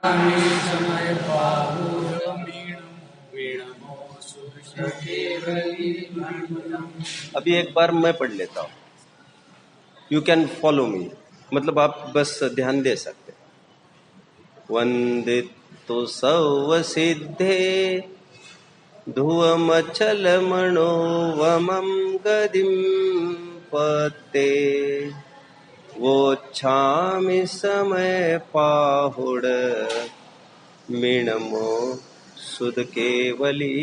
समय अभी एक बार मैं पढ़ लेता हूँ, यू कैन फॉलो मी, मतलब आप बस ध्यान दे सकते। वंदितो सव सिद्धे ध्रुवमचल मनोवमं गदिं पते वोच्छामि समय पाहुड मीणमो सुध केवली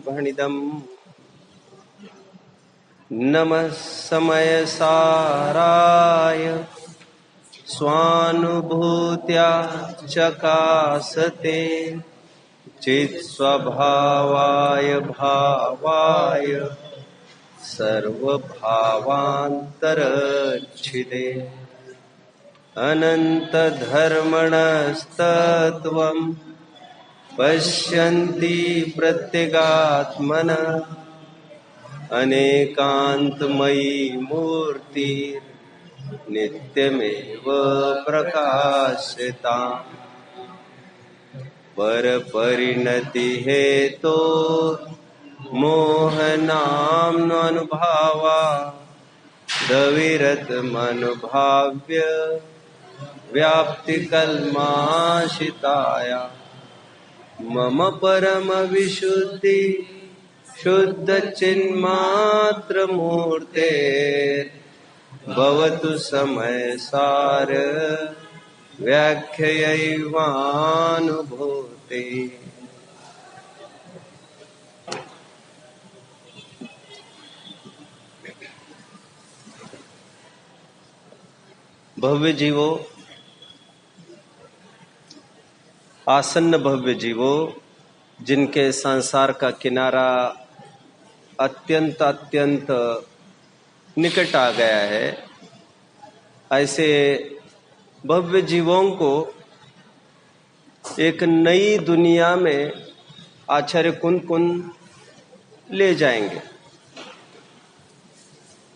भणिदम्। नमः समय साराय स्वानुभूत्या चकासते चित् स्वभावाय भावाय सर्वभावान्तरच्छिदे अनंत धर्मणस्तत्त्वं पश्यन्ति प्रत्यगात्मनः अनेकान्तमयी मूर्तिर् नित्यमेव प्रकाशता परपरिणति हेतो मोहनामनुभावा दविरतमनुभाव्य व्याप्तिकल्माशिताया मम परम विशुद्धि शुद्ध चिन्मात्र मूर्ते भवतु समय सार व्याख्यैवानुभूते। भव्य जीवो, आसन्न भव्य जीवो, जिनके संसार का किनारा अत्यंत अत्यंत निकट आ गया है, ऐसे भव्य जीवों को एक नई दुनिया में आचार्य कुंद कुंद ले जाएंगे।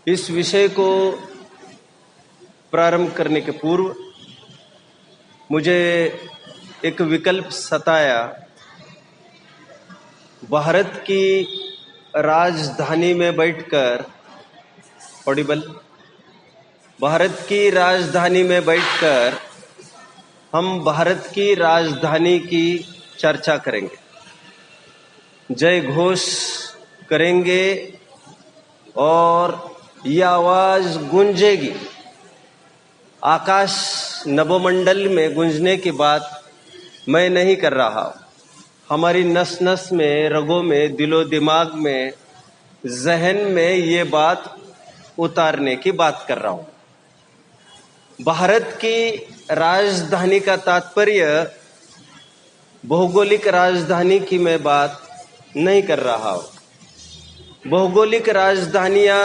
इस विषय को प्रारंभ करने के पूर्व मुझे एक विकल्प सताया। भारत की राजधानी में बैठकर, ऑडिबल, भारत की राजधानी में बैठकर हम भारत की राजधानी की चर्चा करेंगे, जय घोष करेंगे और ये आवाज गूंजेगी। आकाश नभोमंडल में गूंजने की बात मैं नहीं कर रहा, हमारी नस नस में, रगों में, दिलो दिमाग में, जहन में ये बात उतारने की बात कर रहा हूं। भारत की राजधानी का तात्पर्य भौगोलिक राजधानी की मैं बात नहीं कर रहा हूं। भौगोलिक राजधानियां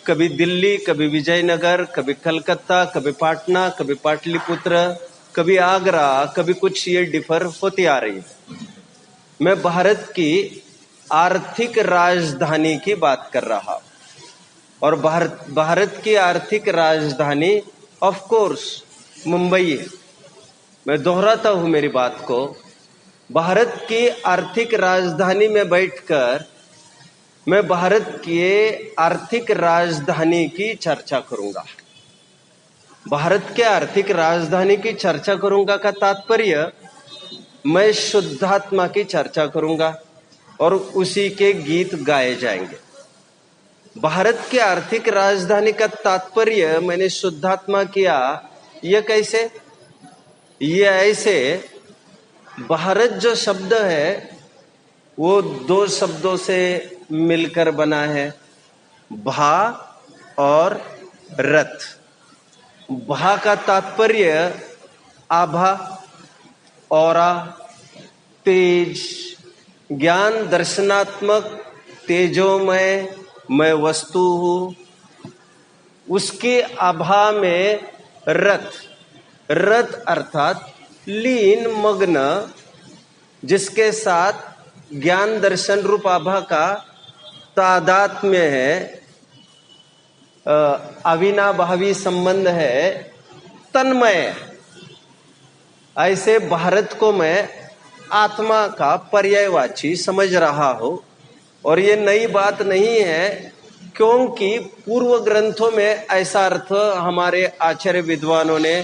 कभी दिल्ली, कभी विजयनगर, कभी कलकत्ता, कभी पाटना, कभी पाटलिपुत्र, कभी आगरा, कभी कुछ ये डिफर होती आ रही है। मैं भारत की आर्थिक राजधानी की बात कर रहा हूं, और भारत की आर्थिक राजधानी ऑफ कोर्स मुंबई है। मैं दोहराता हूं मेरी बात को। भारत की आर्थिक राजधानी में बैठकर मैं भारत के आर्थिक राजधानी की चर्चा करूंगा। भारत के आर्थिक राजधानी की चर्चा करूंगा का तात्पर्य मैं शुद्धात्मा की चर्चा करूंगा और उसी के गीत गाए जाएंगे। भारत की आर्थिक राजधानी का तात्पर्य मैंने शुद्धात्मा किया, यह कैसे? ये ऐसे, भारत जो शब्द है वो दो शब्दों से मिलकर बना है, भा और रथ। भा का तात्पर्य आभा, औरा, तेज, ज्ञान दर्शनात्मक तेजोमय मैं वस्तु हूं। उसके आभा में रथ, रथ अर्थात लीन मग्न, जिसके साथ ज्ञान दर्शन रूप आभा का तादात्म्य है, अविनाभावी संबंध है, तन्मय। ऐसे भारत को मैं आत्मा का पर्यायवाची समझ रहा हूं। और ये नई बात नहीं है, क्योंकि पूर्व ग्रंथों में ऐसा अर्थ हमारे आचार्य विद्वानों ने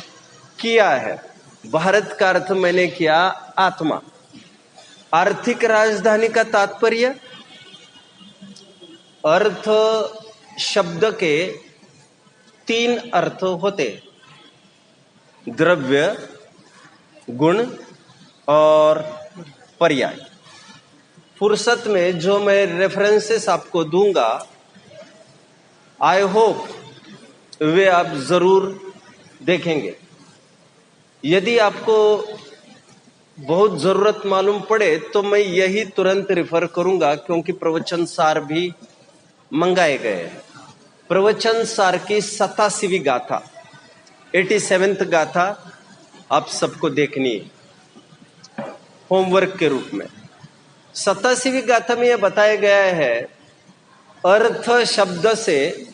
किया है। भारत का अर्थ मैंने किया आत्मा। आर्थिक राजधानी का तात्पर्य, अर्थ शब्द के 3 अर्थ होते, द्रव्य, गुण और पर्याय। फुर्सत में जो मैं रेफरेंसेस आपको दूंगा, आई होप वे आप जरूर देखेंगे। यदि आपको बहुत जरूरत मालूम पड़े तो मैं यही तुरंत रिफर करूंगा, क्योंकि प्रवचन सार भी मंगाए गए हैं। प्रवचन सार की 87वीं गाथा, 87th गाथा आप सबको देखनी है होमवर्क के रूप में। 87वीं गाथा में यह बताया गया है, अर्थ शब्द से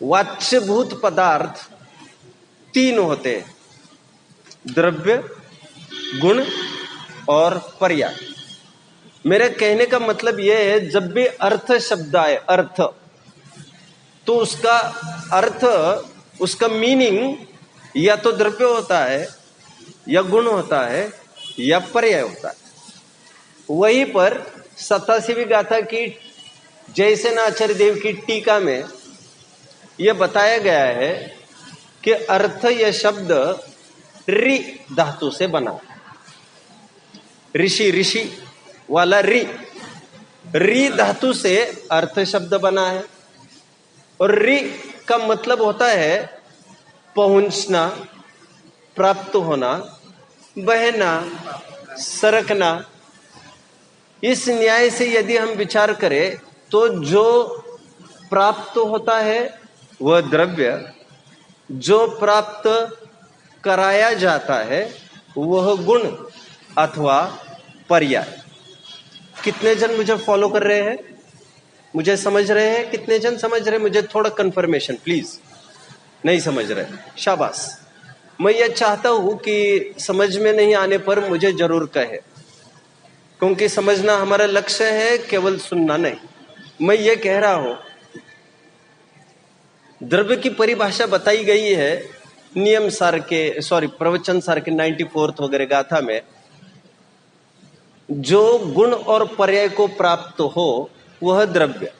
वाच्यभूत पदार्थ 3 होते हैं, द्रव्य, गुण और पर्याय। मेरे कहने का मतलब यह है, जब भी अर्थ शब्द आए, अर्थ, तो उसका अर्थ, उसका मीनिंग या तो द्रव्य होता है, या गुण होता है, या पर्याय होता है। वहीं पर 87वीं गाथा की जयसेनाचार्य देव की टीका में यह बताया गया है कि अर्थ यह शब्द रि धातु से बना, ऋषि, ऋषि वाला रि धातु से अर्थ शब्द बना है। और रि का मतलब होता है पहुंचना, प्राप्त होना, बहना, सरकना। इस न्याय से यदि हम विचार करें तो जो प्राप्त होता है वह द्रव्य, जो प्राप्त कराया जाता है वह गुण अथवा पर्याय। कितने जन मुझे फॉलो कर रहे हैं, मुझे समझ रहे हैं? कितने जन समझ रहे हैं? मुझे थोड़ा कंफर्मेशन प्लीज। नहीं समझ रहे, शाबाश। मैं ये चाहता हूं कि समझ में नहीं आने पर मुझे जरूर कहे, क्योंकि समझना हमारा लक्ष्य है, केवल सुनना नहीं। मैं ये कह रहा हूं, द्रव्य की परिभाषा बताई गई है नियम सार के, प्रवचन सार के 94th वगैरह गाथा में। जो गुण और पर्याय को प्राप्त हो वह द्रव्य।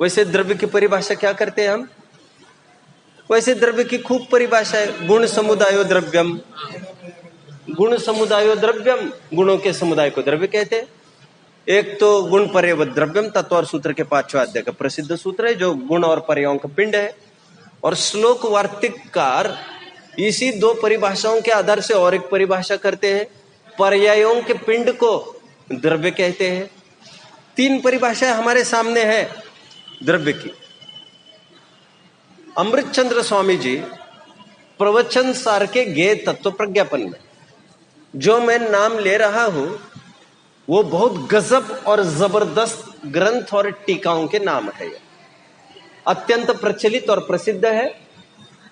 वैसे द्रव्य की परिभाषा क्या करते हैं हम? वैसे द्रव्य की खूब परिभाषा है, गुण समुदायो द्रव्यम, गुण समुदायो द्रव्यम, गुणों के समुदाय को द्रव्य कहते हैं। एक तो गुण पर्याय द्रव्यम तत्व सूत्र के 5वें अध्याय का प्रसिद्ध सूत्र है, जो गुण और पर्यायों का पिंड है। और श्लोक वार्तिककार इसी 2 परिभाषाओं के आधार से और एक परिभाषा करते हैं, पर्यायों के पिंड को द्रव्य कहते हैं। 3 परिभाषाएं हमारे सामने है द्रव्य की। अमृतचंद्र स्वामी जी प्रवचन सार के गेय तत्व प्रज्ञापन में जो मैं नाम ले रहा हूं, वो बहुत गजब और जबरदस्त ग्रंथ और टीकाओं के नाम है। अत्यंत प्रचलित और प्रसिद्ध है।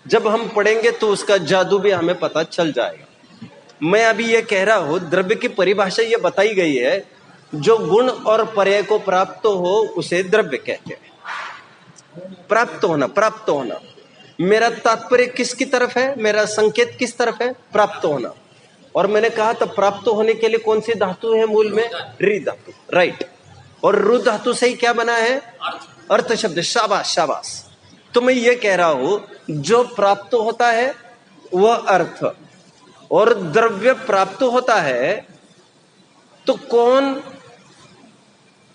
जब हम पढ़ेंगे तो उसका जादू भी हमें पता चल जाएगा। मैं अभी ये कह रहा हूं, द्रव्य की परिभाषा ये बताई गई है, जो गुण और पर्याय को प्राप्त हो उसे द्रव्य कहते हैं। प्राप्त होना, प्राप्त होना। मेरा तात्पर्य किसकी तरफ है, मेरा संकेत किस तरफ है? प्राप्त होना। और मैंने कहा था प्राप्त होने के लिए कौन सी धातु है मूल में? रि धातु, राइट। और रु धातु से ही क्या बना है? अर्थ शब्द। शाबाश, शाबाश। तो मैं ये कह रहा हूं, जो प्राप्त होता है वह अर्थ, और द्रव्य प्राप्त होता है, तो कौन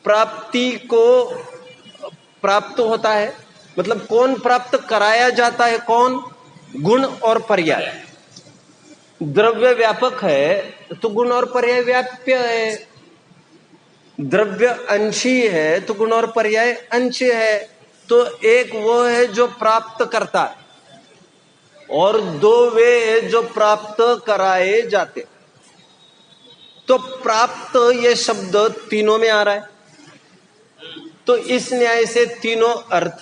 प्राप्ति को प्राप्त होता है? मतलब कौन प्राप्त कराया जाता है? कौन? गुण और पर्याय। द्रव्य व्यापक है तो गुण और पर्याय व्याप्य है। द्रव्य अंशी है तो गुण और पर्याय अंश है। तो एक वो है जो प्राप्त करता है, और 2 वे है जो प्राप्त कराए जाते। तो प्राप्त ये शब्द तीनों में आ रहा है, तो इस न्याय से तीनों अर्थ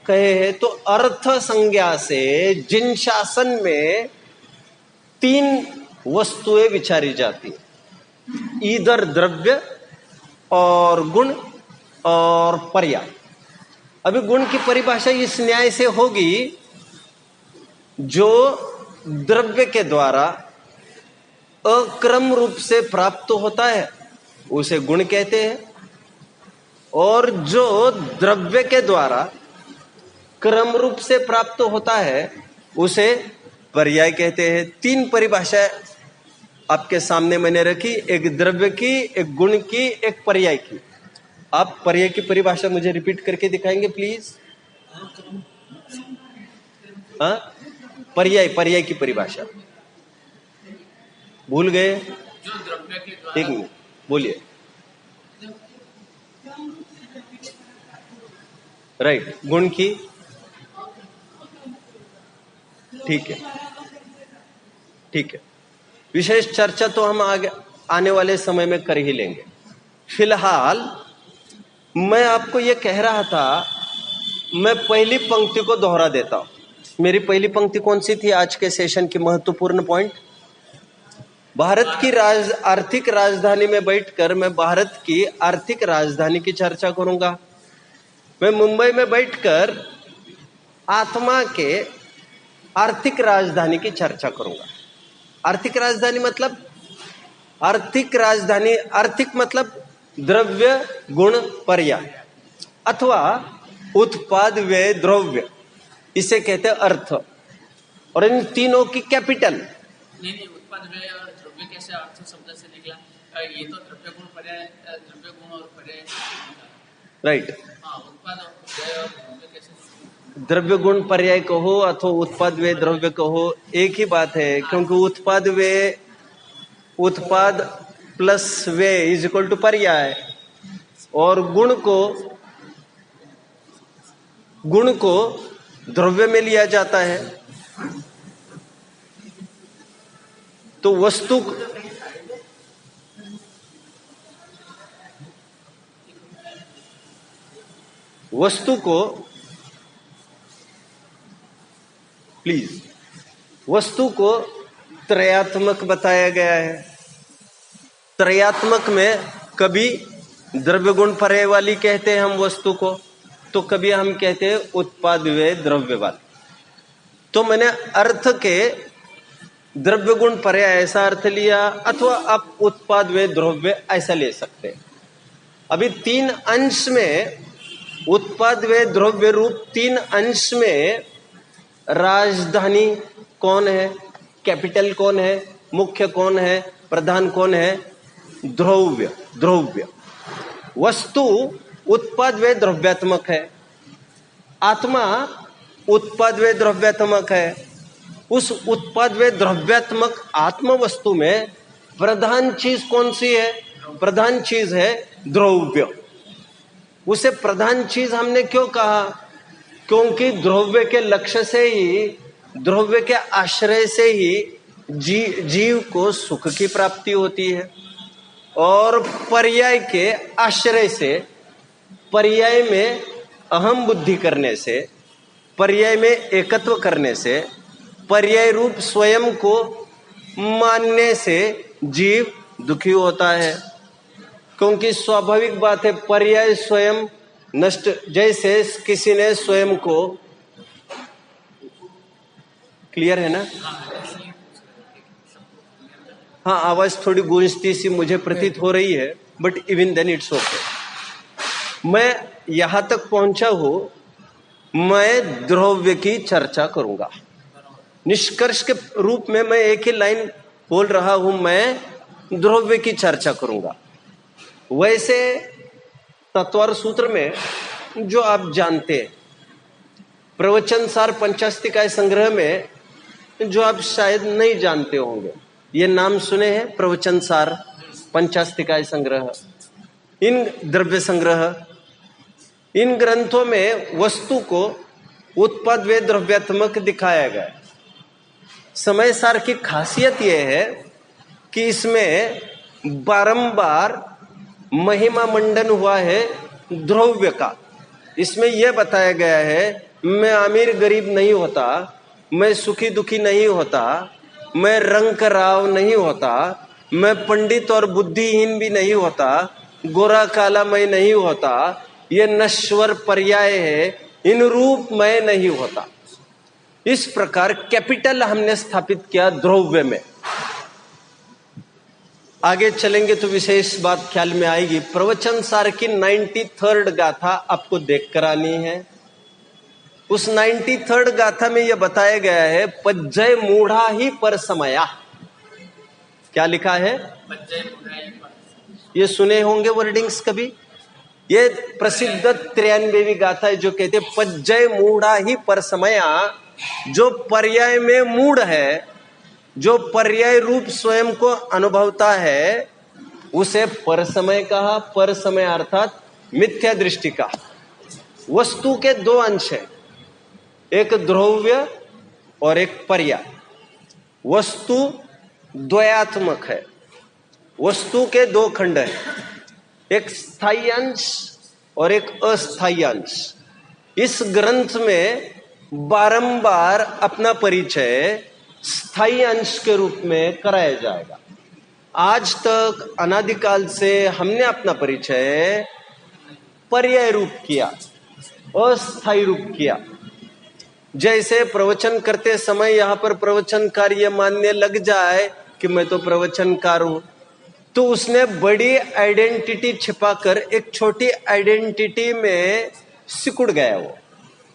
कहे हैं। तो अर्थ संज्ञा से जिन शासन में 3 वस्तुएं विचारी जाती है, इधर द्रव्य और गुण और पर्याय। अभी गुण की परिभाषा इस न्याय से होगी, जो द्रव्य के द्वारा अक्रम रूप से प्राप्त होता है उसे गुण कहते हैं, और जो द्रव्य के द्वारा क्रम रूप से प्राप्त होता है उसे पर्याय कहते हैं। तीन परिभाषाएं आपके सामने मैंने रखी, एक द्रव्य की, एक गुण की, एक पर्याय की। आप पर्याय की परिभाषा मुझे रिपीट करके दिखाएंगे प्लीज। हाँ, पर्याय की परिभाषा भूल गए? एक मिनट बोलिए। राइट, गुण की, ठीक है। विशेष चर्चा तो हम आगे आने वाले समय में कर ही लेंगे। फिलहाल मैं आपको यह कह रहा था, मैं पहली पंक्ति को दोहरा देता हूं। मेरी पहली पंक्ति कौन सी थी आज के सेशन की महत्वपूर्ण पॉइंट? भारत की आर्थिक राजधानी में बैठकर मैं भारत की आर्थिक राजधानी की चर्चा करूंगा। मैं मुंबई में बैठकर आत्मा के आर्थिक राजधानी की चर्चा करूंगा। आर्थिक राजधानी मतलब आर्थिक मतलब द्रव्य गुण पर्याय, अथवा उत्पाद व्यय द्रव्य, इसे कहते हैं अर्थ। और इन तीनों की कैपिटल। नहीं, उत्पाद व्यय और द्रव्य कैसे अर्थ शब्द से निकला? ये तो द्रव्य गुण पर्याय, द्रव्य गुण और पर्याय। राइट। उत्पाद व्यय और द्रव्य कैसे? द्रव्य गुण पर्याय कहो अथवा उत्पाद व्यय द्रव्य कहो, एक ही बात है, क्योंकि उत्पाद प्लस व्यय इज इक्वल टू पर्याय, और गुण को द्रव्य में लिया जाता है। तो वस्तु को त्रयात्मक बताया गया है। त्रयात्मक में कभी द्रव्य गुण पर्याय वाली कहते हैं हम वस्तु को, तो कभी हम कहते हैं उत्पाद व्यय द्रव्य वाली। तो मैंने अर्थ के द्रव्य गुण पर्याय ऐसा अर्थ लिया, अथवा आप उत्पाद व्यय द्रव्य ऐसा ले सकते हैं। अभी तीन अंश में उत्पाद व्यय द्रव्य रूप तीन अंश में राजधानी कौन है, कैपिटल कौन है, मुख्य कौन है, प्रधान कौन है? द्रव्य। वस्तु उत्पाद व्यय द्रव्यात्मक है, आत्मा उत्पाद व्यय द्रव्यात्मक है। उस उत्पाद व्यय द्रव्यात्मक आत्म वस्तु में प्रधान चीज कौन सी है? प्रधान चीज है द्रव्य। उसे प्रधान चीज हमने क्यों कहा? क्योंकि द्रव्य के लक्ष्य से ही, द्रव्य के आश्रय से ही जीव को सुख की प्राप्ति होती है, और पर्याय के आश्रय से, पर्याय में अहम बुद्धि करने से, पर्याय में एकत्व करने से, पर्याय रूप स्वयं को मानने से जीव दुखी होता है। क्योंकि स्वाभाविक बात है, पर्याय स्वयं नष्ट, जैसे किसी ने स्वयं को, क्लियर है ना? हाँ, आवाज थोड़ी गूंजती सी मुझे प्रतीत हो रही है, but even then it's okay. मैं यहां तक पहुंचा हूं, मैं द्रव्य की चर्चा करूंगा। निष्कर्ष के रूप में मैं एक ही लाइन बोल रहा हूं, मैं द्रव्य की चर्चा करूंगा। वैसे तत्वार सूत्र में जो आप जानते हैं, प्रवचन सार पंचास्तिकाय संग्रह में, जो आप शायद नहीं जानते होंगे, ये नाम सुने हैं, प्रवचन सार पंचास्तिकाय संग्रह, इन द्रव्य संग्रह, इन ग्रंथों में वस्तु को उत्पाद व्यय द्रव्यात्मक दिखाया गया। समय सार की खासियत यह है कि इसमें बारंबार महिमा मंडन हुआ है द्रव्य का। इसमें यह बताया गया है, मैं अमीर गरीब नहीं होता, मैं सुखी दुखी नहीं होता, मैं रंक राव नहीं होता, मैं पंडित और बुद्धिहीन भी नहीं होता, गोरा काला मैं नहीं होता, ये नश्वर पर्याय है, इन रूप मैं नहीं होता। इस प्रकार कैपिटल हमने स्थापित किया द्रव्य में। आगे चलेंगे तो विशेष बात ख्याल में आएगी। प्रवचन सार की 93rd गाथा आपको देख कर आनी है। उस 93rd गाथा में यह बताया गया है, पज्जय मूढ़ा ही पर समया। क्या लिखा है? ये सुने होंगे वर्डिंग्स कभी। ये प्रसिद्ध 93वीं गाथा है जो कहते पज्जय मूढ़ा ही पर समया। जो पर्याय में मूढ़ है, जो पर्याय रूप स्वयं को अनुभवता है, उसे पर समय कहा। पर समय अर्थात मिथ्या दृष्टि का। वस्तु के दो अंश है, एक द्रव्य और एक पर्याय। वस्तु द्वयात्मक है। वस्तु के दो खंड है, एक स्थायी अंश और एक अस्थायी अंश। इस ग्रंथ में बारंबार अपना परिचय स्थायी अंश के रूप में कराया जाएगा। आज तक अनादिकाल से हमने अपना परिचय पर्याय रूप किया, अस्थायी रूप किया। जैसे प्रवचन करते समय यहां पर प्रवचनकार ये मानने लग जाए कि मैं तो प्रवचनकार हूं, तो उसने बड़ी आइडेंटिटी छिपाकर एक छोटी आइडेंटिटी में सिकुड़ गया। वो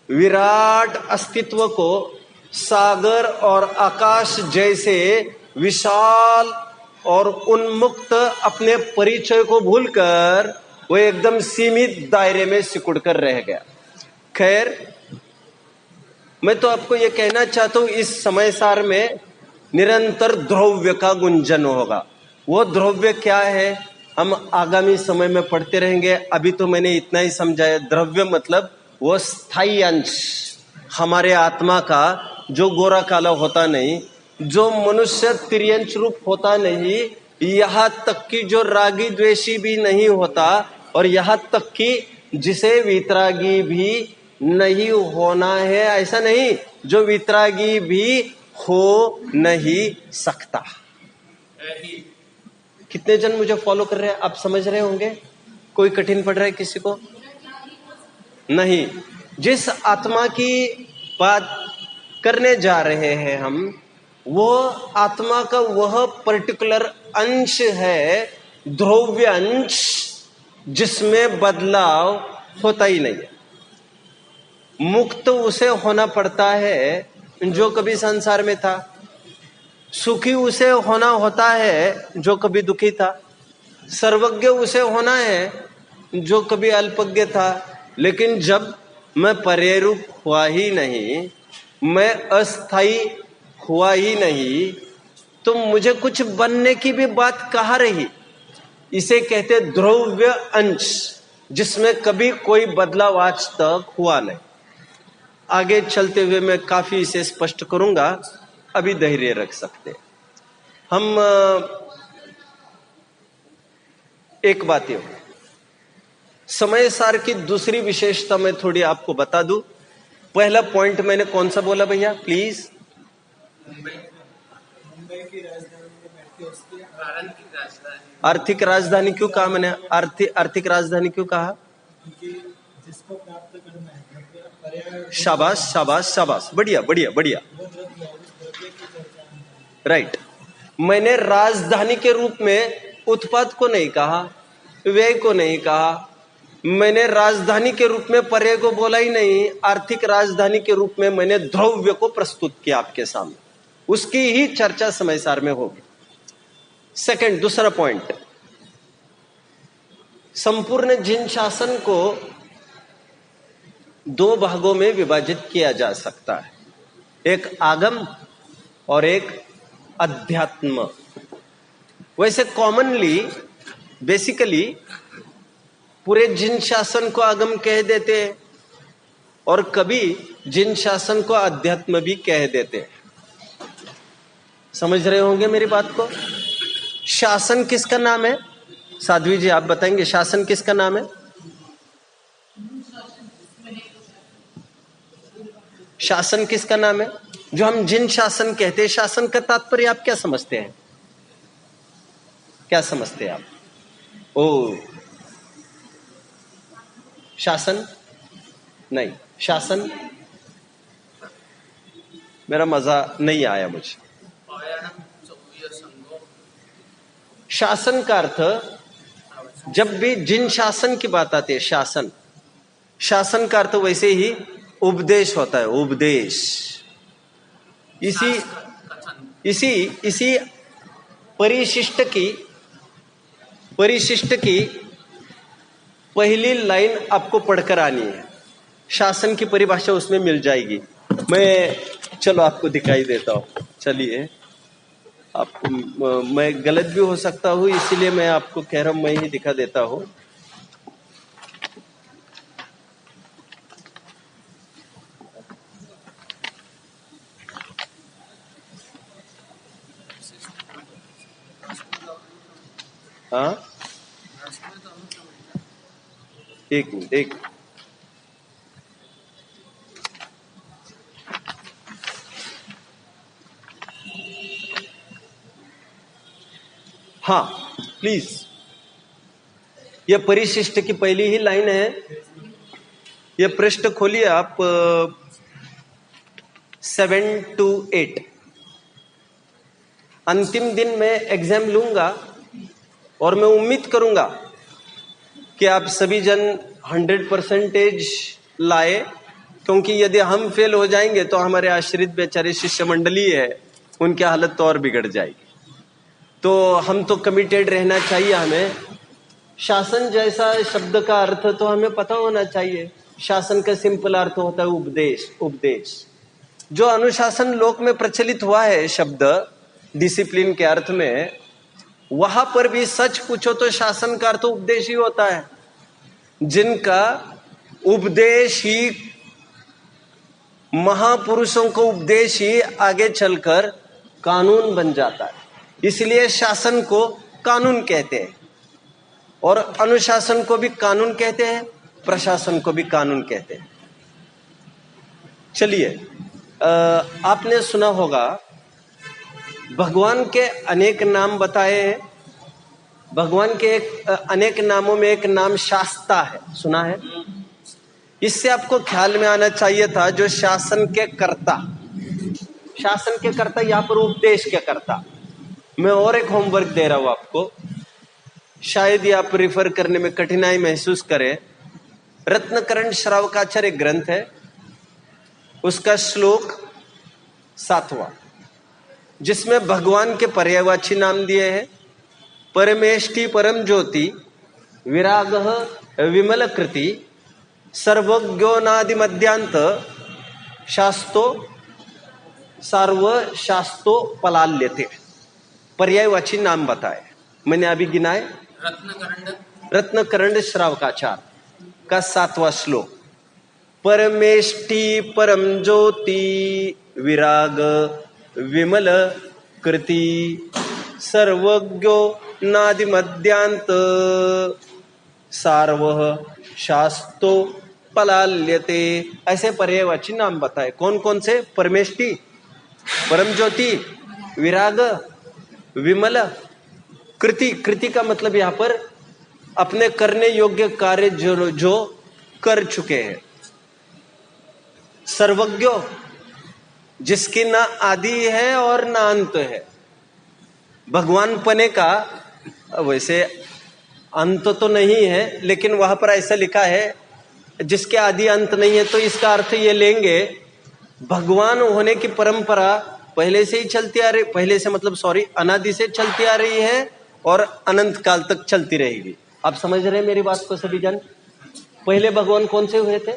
विराट अस्तित्व को सागर और आकाश जैसे विशाल और उन्मुक्त अपने परिचय को भूलकर वो एकदम सीमित दायरे में सिकुड़ कर रह गया। खैर, मैं तो आपको ये कहना चाहता हूं, इस समय सार में निरंतर द्रव्य का गुंजन होगा। वो द्रव्य क्या है हम आगामी समय में पढ़ते रहेंगे। अभी तो मैंने इतना ही समझाया। द्रव्य मतलब वो स्थायी अंश हमारे आत्मा का, जो गोरा काला होता नहीं, जो मनुष्य तिर्यंश रूप होता नहीं, यहाँ तक कि जो रागी द्वेषी भी नहीं होता, और यहाँ तक कि जिसे वितरागी भी नहीं होना है, ऐसा नहीं, जो वितरागी भी हो नहीं सकता। कितने जन मुझे फॉलो कर रहे हैं? आप समझ रहे होंगे। कोई कठिन पड़ रहा है किसी को? नहीं। जिस आत्मा की बात करने जा रहे हैं हम, वो आत्मा का वह पर्टिकुलर अंश है, द्रव्य अंश, जिसमें बदलाव होता ही नहीं है। मुक्त उसे होना पड़ता है जो कभी संसार में था, सुखी उसे होना होता है जो कभी दुखी था, सर्वज्ञ उसे होना है जो कभी अल्पज्ञ था। लेकिन जब मैं पर्याय रूप हुआ ही नहीं, मैं अस्थाई हुआ ही नहीं, तो मुझे कुछ बनने की भी बात कहाँ रही। इसे कहते द्रव्य अंश, जिसमें कभी कोई बदलाव आज तक हुआ नहीं। आगे चलते हुए मैं काफी इसे स्पष्ट करूंगा, अभी धैर्य रख सकते हैं हम। एक बात ये, समय सार की दूसरी विशेषता मैं थोड़ी आपको बता दूं। पहला पॉइंट मैंने कौन सा बोला भैया, प्लीज? मुंबई की राजधानी में बैठे उसकी आर्थिक राजधानी क्यों कहा मैंने? आर्थिक राजधानी क्यों कहा? क्योंकि जिसको प्राप्त करना है, पर्याय। शाबाश शाबाश शाबाश, बढ़िया बढ़िया बढ़िया, वो द्रव्य, उस द्रव्य की चर्चा में। राइट। मैंने राजधानी के रूप में उत्पाद को नहीं कहा, व्यय को नहीं कहा, मैंने राजधानी के रूप में पर्याय को बोला ही नहीं। आर्थिक राजधानी के रूप में मैंने द्रव्य को प्रस्तुत किया आपके सामने, उसकी ही चर्चा समय सार में होगी। सेकंड, दूसरा पॉइंट, संपूर्ण जिन शासन को दो भागों में विभाजित किया जा सकता है, एक आगम और एक अध्यात्म। वैसे कॉमनली बेसिकली पूरे जिन शासन को आगम कह देते हैं और कभी जिन शासन को अध्यात्म भी कह देते हैं। समझ रहे होंगे मेरी बात को। शासन किसका नाम है? साध्वी जी आप बताएंगे, शासन किसका नाम है? शासन किसका नाम है? जो हम जिन शासन कहते हैं, शासन का तात्पर्य आप क्या समझते हैं? क्या समझते हैं आप? ओ, शासन नहीं, शासन मेरा मजा नहीं आया मुझे। शासन का अर्थ, जब भी जिन शासन की बात आती है, शासन, शासन का अर्थ वैसे ही उपदेश होता है, उपदेश। इसी परिशिष्ट की पहली लाइन आपको पढ़कर आनी है। शासन की परिभाषा उसमें मिल जाएगी। चलो आपको दिखाई देता हूं। चलिए, आपको मैं गलत भी हो सकता हूं, इसीलिए मैं आपको कह रहा हूं, मैं ही दिखा देता हूं। हाँ, एक मिनट। हाँ प्लीज, यह परिशिष्ट की पहली ही लाइन है। यह पृष्ठ खोलिए आप, 7 to 8। अंतिम दिन मैं एग्जाम लूंगा और मैं उम्मीद करूंगा कि आप सभी जन 100% लाए, क्योंकि यदि हम फेल हो जाएंगे तो हमारे आश्रित बेचारे शिष्य मंडली है, उनकी हालत तो और बिगड़ जाएगी। तो हम तो कमिटेड रहना चाहिए। हमें शासन जैसा शब्द का अर्थ तो हमें पता होना चाहिए। शासन का सिंपल अर्थ होता है उपदेश। उपदेश जो अनुशासन लोक में प्रचलित हुआ है शब्द डिसिप्लिन के अर्थ में, वहां पर भी सच पूछो तो शासन का अर्थ उपदेश ही होता है, जिनका उपदेश ही, महापुरुषों को उपदेश ही आगे चलकर कानून बन जाता है। इसलिए शासन को कानून कहते हैं और अनुशासन को भी कानून कहते हैं, प्रशासन को भी कानून कहते हैं। चलिए, आपने सुना होगा भगवान के अनेक नाम बताए हैं। भगवान के अनेक नामों में एक नाम शास्ता है, सुना है? इससे आपको ख्याल में आना चाहिए था जो शासन के कर्ता, शासन के कर्ता, यहां पर उपदेश के कर्ता। मैं और एक होमवर्क दे रहा हूं आपको, शायद ये आप रिफर करने में कठिनाई महसूस करें। रत्नकरण श्रावकाचार्य ग्रंथ है, उसका श्लोक 7वां, जिसमें भगवान के पर्यायवाची नाम दिए हैं। परमेष्टि परम ज्योति विराग विमल कृति सर्वज्ञोनादि मध्यांत शास्तो सार्व शास्तो पलाल्यते। पर्यायवाची नाम बताए, मैंने अभी गिनाए। रत्नकरण श्रावकाचार्य का 7वां श्लोक, परमेष्टि परम ज्योति विराग विमल कृति सर्वज्ञो नादि मध्यांत सार्व शास्तो पलाल्यते। ऐसे पर्यायवाची नाम बताए। कौन कौन से? परमेष्टि, परम ज्योति, विराग, विमल, कृति। कृति का मतलब यहां पर अपने करने योग्य कार्य जो कर चुके हैं। सर्वज्ञ, जिसकी ना आदि है और ना अंत है। भगवान पने का वैसे अंत तो नहीं है, लेकिन वहां पर ऐसा लिखा है जिसके आदि अंत नहीं है। तो इसका अर्थ ये लेंगे, भगवान होने की परंपरा पहले से ही चलती आ रही, पहले से मतलब अनादि से चलती आ रही है और अनंत काल तक चलती रहेगी। आप समझ रहे हैं मेरी बात को सभी जन? पहले भगवान कौन से हुए थे?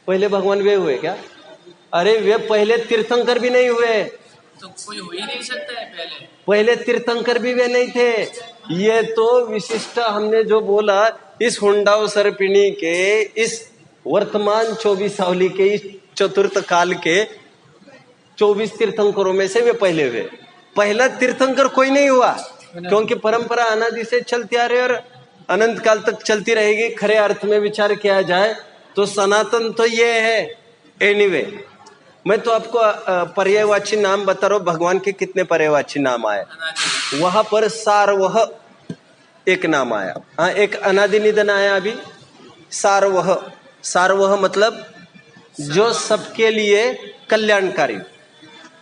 पहले भगवान वे हुए क्या? अरे वे पहले तीर्थंकर भी नहीं हुए, तो कोई हो ही नहीं सकता है। पहले तीर्थंकर भी वे नहीं थे। ये तो विशिष्ट हमने जो बोला, इस हुंडाव सर्पिणी के, इस वर्तमान 24 सावली के, इस चतुर्थ काल के 24 तीर्थंकरों में से वे पहले हुए। पहला तीर्थंकर कोई नहीं हुआ, क्योंकि परंपरा अनादि से चलती आ रही और अनंत काल तक चलती रहेगी। खरे अर्थ में विचार किया जाए तो सनातन तो ये है एनीवे मैं तो आपको पर्यायवाची नाम बता रहा हूं। भगवान के कितने पर्यायवाची नाम आए? वहां पर सार्वह एक नाम आया। हाँ, एक अनादि निधन आया अभी। सार्वह, सार्वह मतलब जो सबके लिए कल्याणकारी।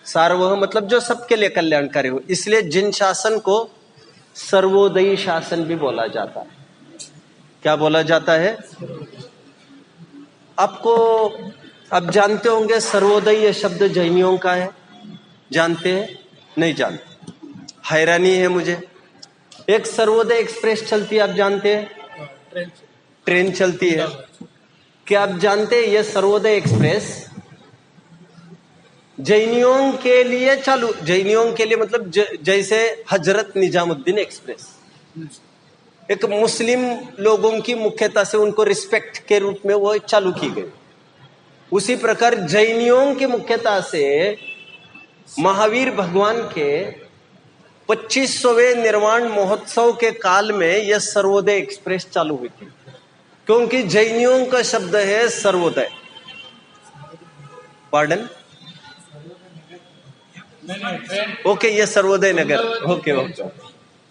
सार्वह मतलब जो सबके लिए कल्याणकारी हो। इसलिए जिन शासन को सर्वोदयी शासन भी बोला जाता है। क्या बोला जाता है? आपको अब जानते होंगे सर्वोदय ये शब्द जैनियों का है। जानते हैं? नहीं जानते? हैरानी है मुझे। एक सर्वोदय एक्सप्रेस चलती है, आप जानते हैं? ट्रेन चलती है। क्या आप जानते हैं ये सर्वोदय एक्सप्रेस जैनियों के लिए चालू, जैनियों के लिए मतलब जैसे हजरत निजामुद्दीन एक्सप्रेस एक मुस्लिम लोगों की मुख्यता से उनको रिस्पेक्ट के रूप में वो चालू की गई, उसी प्रकार जैनियों की मुख्यता से महावीर भगवान के 25वें निर्वाण महोत्सव के काल में यह सर्वोदय एक्सप्रेस चालू हुई थी, क्योंकि जैनियों का शब्द है सर्वोदय। पार्डन? ओके, ये Sarvodaya Nagar. Okay okay,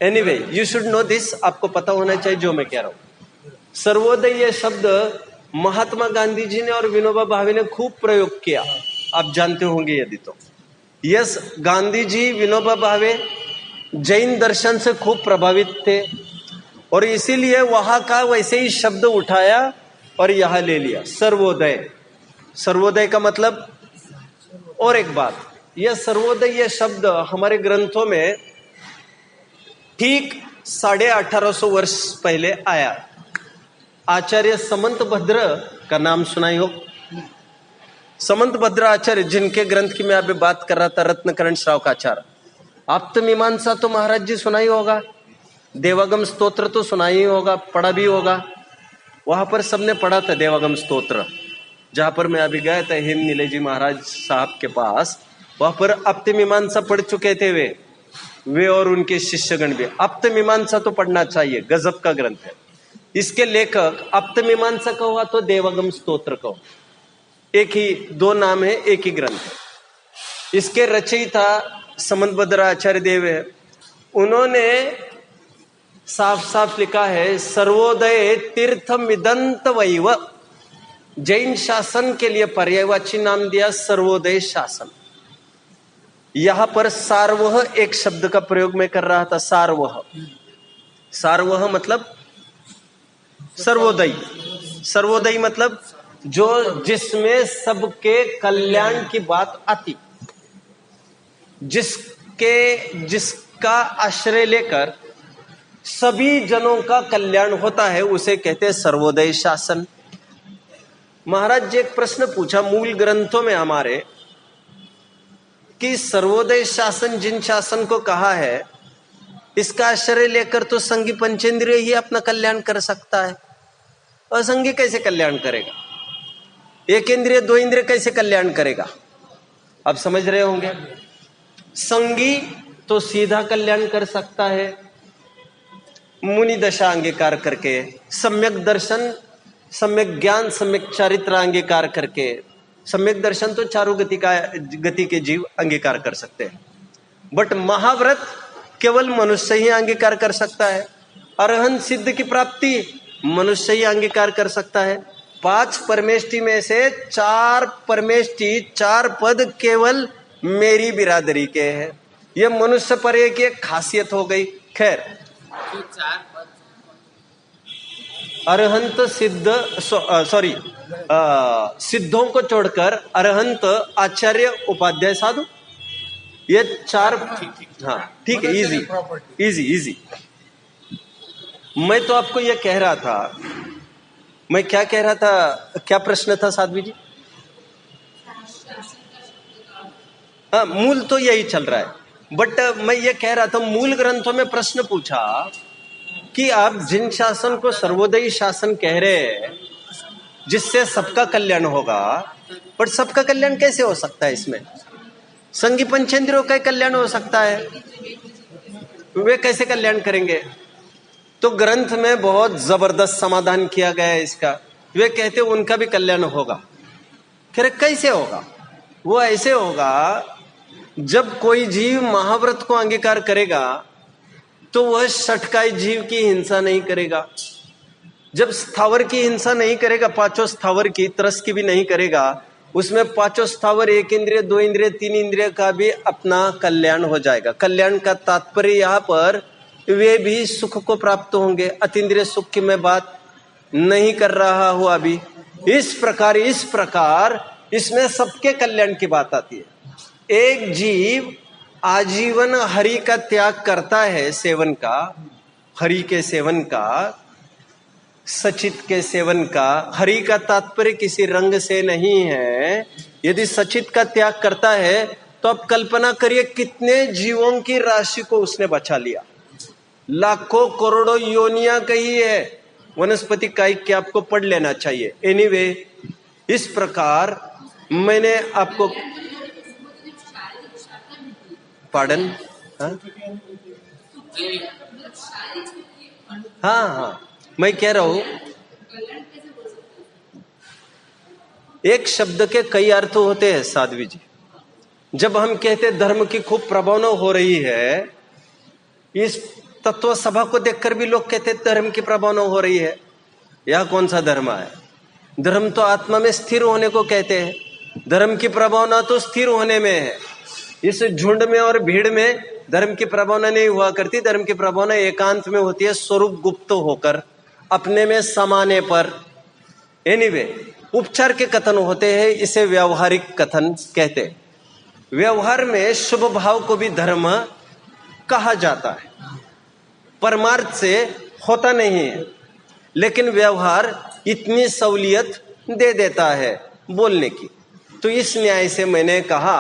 anyway you should know this. आपको पता होना चाहिए जो मैं कह रहा हूं। सर्वोदय ये शब्द महात्मा गांधी जी ने और विनोबा भावे ने खूब प्रयोग किया, आप जानते होंगे यदि तो। यस, गांधी जी विनोबा भावे जैन दर्शन से खूब प्रभावित थे और इसीलिए वहां का वैसे ही शब्द उठाया और यहां ले लिया, सर्वोदय। सर्वोदय का मतलब, और एक बात, यह सर्वोदय यह शब्द हमारे ग्रंथों में ठीक 1850 वर्ष पहले आया। आचार्य समंत भद्र का नाम सुनाई हो? समंत भद्र आचार्य, जिनके ग्रंथ की मैं अभी बात कर रहा था, रत्नकरण श्रावकाचार्य। आप्तमीमांसा तो महाराज जी सुनाई होगा, देवागम स्तोत्र तो सुनाई होगा, पढ़ा भी होगा। वहां पर सबने पढ़ा था देवागम स्तोत्र, जहां पर मैं अभी गया था हेम नीले जी महाराज साहब के पास। वहां पर आप्तमीमांसा पढ़ चुके थे वे और उनके शिष्यगण भी। आप्तमीमांसा तो पढ़ना चाहिए, गजब का ग्रंथ है। इसके लेखक आप्तमीमांसा का हुआ तो देवागम स्तोत्र का, एक ही, दो नाम है, एक ही ग्रंथ है। इसके रचयिता समंत भद्र आचार्य देव है। उन्होंने साफ साफ लिखा है, सर्वोदय तीर्थ मिदंत वैव। जैन शासन के लिए पर्यायवाची नाम दिया सर्वोदय शासन। यहां पर सार्वह एक शब्द का प्रयोग मैं कर रहा था, सार्वह। सार्वह मतलब सर्वोदय। सर्वोदय मतलब जो जिसमें सबके कल्याण की बात आती, जिसका आश्रय लेकर सभी जनों का कल्याण होता है, उसे कहते हैं सर्वोदय शासन। महाराज जी एक प्रश्न पूछा मूल ग्रंथों में हमारे कि सर्वोदय शासन जिन शासन को कहा है, इसका आश्रय लेकर तो संगी पंचेंद्रिय ही अपना कल्याण कर सकता है, असंगी कैसे कल्याण करेगा? एक इंद्रिय दो इंद्रिय कैसे कल्याण करेगा? आप समझ रहे होंगे। संगी तो सीधा कल्याण कर सकता है, मुनि दशा अंगीकार करके, सम्यक दर्शन, सम्यक ज्ञान, सम्यक चारित्र अंगीकार करके। सम्यक दर्शन तो चारों गति के जीव अंगीकार कर सकते हैं, बट महाव्रत केवल मनुष्य ही अंगीकार कर सकता है। अरहंत सिद्ध की प्राप्ति मनुष्य ही अंगीकार कर सकता है। 5 परमेष्टि में से 4 परमेष्टि, 4 पद केवल मेरी बिरादरी के हैं। यह मनुष्य पर एक खासियत हो गई। खैर, अरहंत सिद्ध, सॉरी, सिद्धों को छोड़कर अरहंत, आचार्य, उपाध्याय, साधु, ये 4। हाँ ठीक है, इजी। मैं तो आपको यह कह रहा था, मैं क्या कह रहा था, क्या प्रश्न था साध्वी जी? हाँ, मूल तो यही चल रहा है, बट मैं ये कह रहा था मूल ग्रंथों में प्रश्न पूछा कि आप जिन शासन को सर्वोदयी शासन कह रहे हैं, जिससे सबका कल्याण होगा, पर सबका कल्याण कैसे हो सकता है? इसमें संगी पंचेंद्रियों का कल्याण हो सकता है, वे कैसे कल्याण करेंगे? तो ग्रंथ में बहुत जबरदस्त समाधान किया गया है इसका। वे कहते उनका भी कल्याण होगा। कह रहे कैसे होगा? वो ऐसे होगा, जब कोई जीव महाव्रत को अंगीकार करेगा तो वह षटकाय जीव की हिंसा नहीं करेगा। जब स्थावर की हिंसा नहीं करेगा, पांचों स्थावर की, तरस की भी नहीं करेगा, उसमें पांचों स्थावर, एक इंद्रिय, दो इंद्रिय, तीन इंद्रिय का भी अपना कल्याण हो जाएगा। कल्याण का तात्पर्य यहाँ पर वे भी सुख को प्राप्त होंगे। अतीन्द्रिय सुख की मैं बात नहीं कर रहा हूं अभी। इस प्रकार इसमें सबके कल्याण की बात आती है। एक जीव आजीवन हरि का त्याग करता है, सेवन का, हरि के सेवन का, सचित के सेवन का। हरि का तात्पर्य किसी रंग से नहीं है। यदि सचित का त्याग करता है तो आप कल्पना करिए कितने जीवों की राशि को उसने बचा लिया। लाखों करोड़ों योनियां कही है। वनस्पति कायिक आपको पढ़ लेना चाहिए। एनीवे, इस प्रकार मैंने आपको पार्डन, हाँ, मैं कह रहा हूं एक शब्द के कई अर्थ होते हैं साध्वी जी। जब हम कहते धर्म की खूब प्रभावना हो रही है, इस तत्व सभा को देखकर भी लोग कहते धर्म की प्रभावना हो रही है। यह कौन सा धर्म है? धर्म तो आत्मा में स्थिर होने को कहते हैं। धर्म की प्रभावना तो स्थिर होने में है। इस झुंड में और भीड़ में धर्म की प्रभावना नहीं हुआ करती। धर्म की प्रभावना एकांत में होती है, स्वरूप गुप्त होकर, अपने में समाने पर। एनीवे, उपचार के कथन होते हैं, इसे व्यवहारिक कथन कहते हैं। व्यवहार में शुभ भाव को भी धर्म कहा जाता है। परमार्थ से होता नहीं है, लेकिन व्यवहार इतनी सहूलियत दे देता है बोलने की। तो इस न्याय से मैंने कहा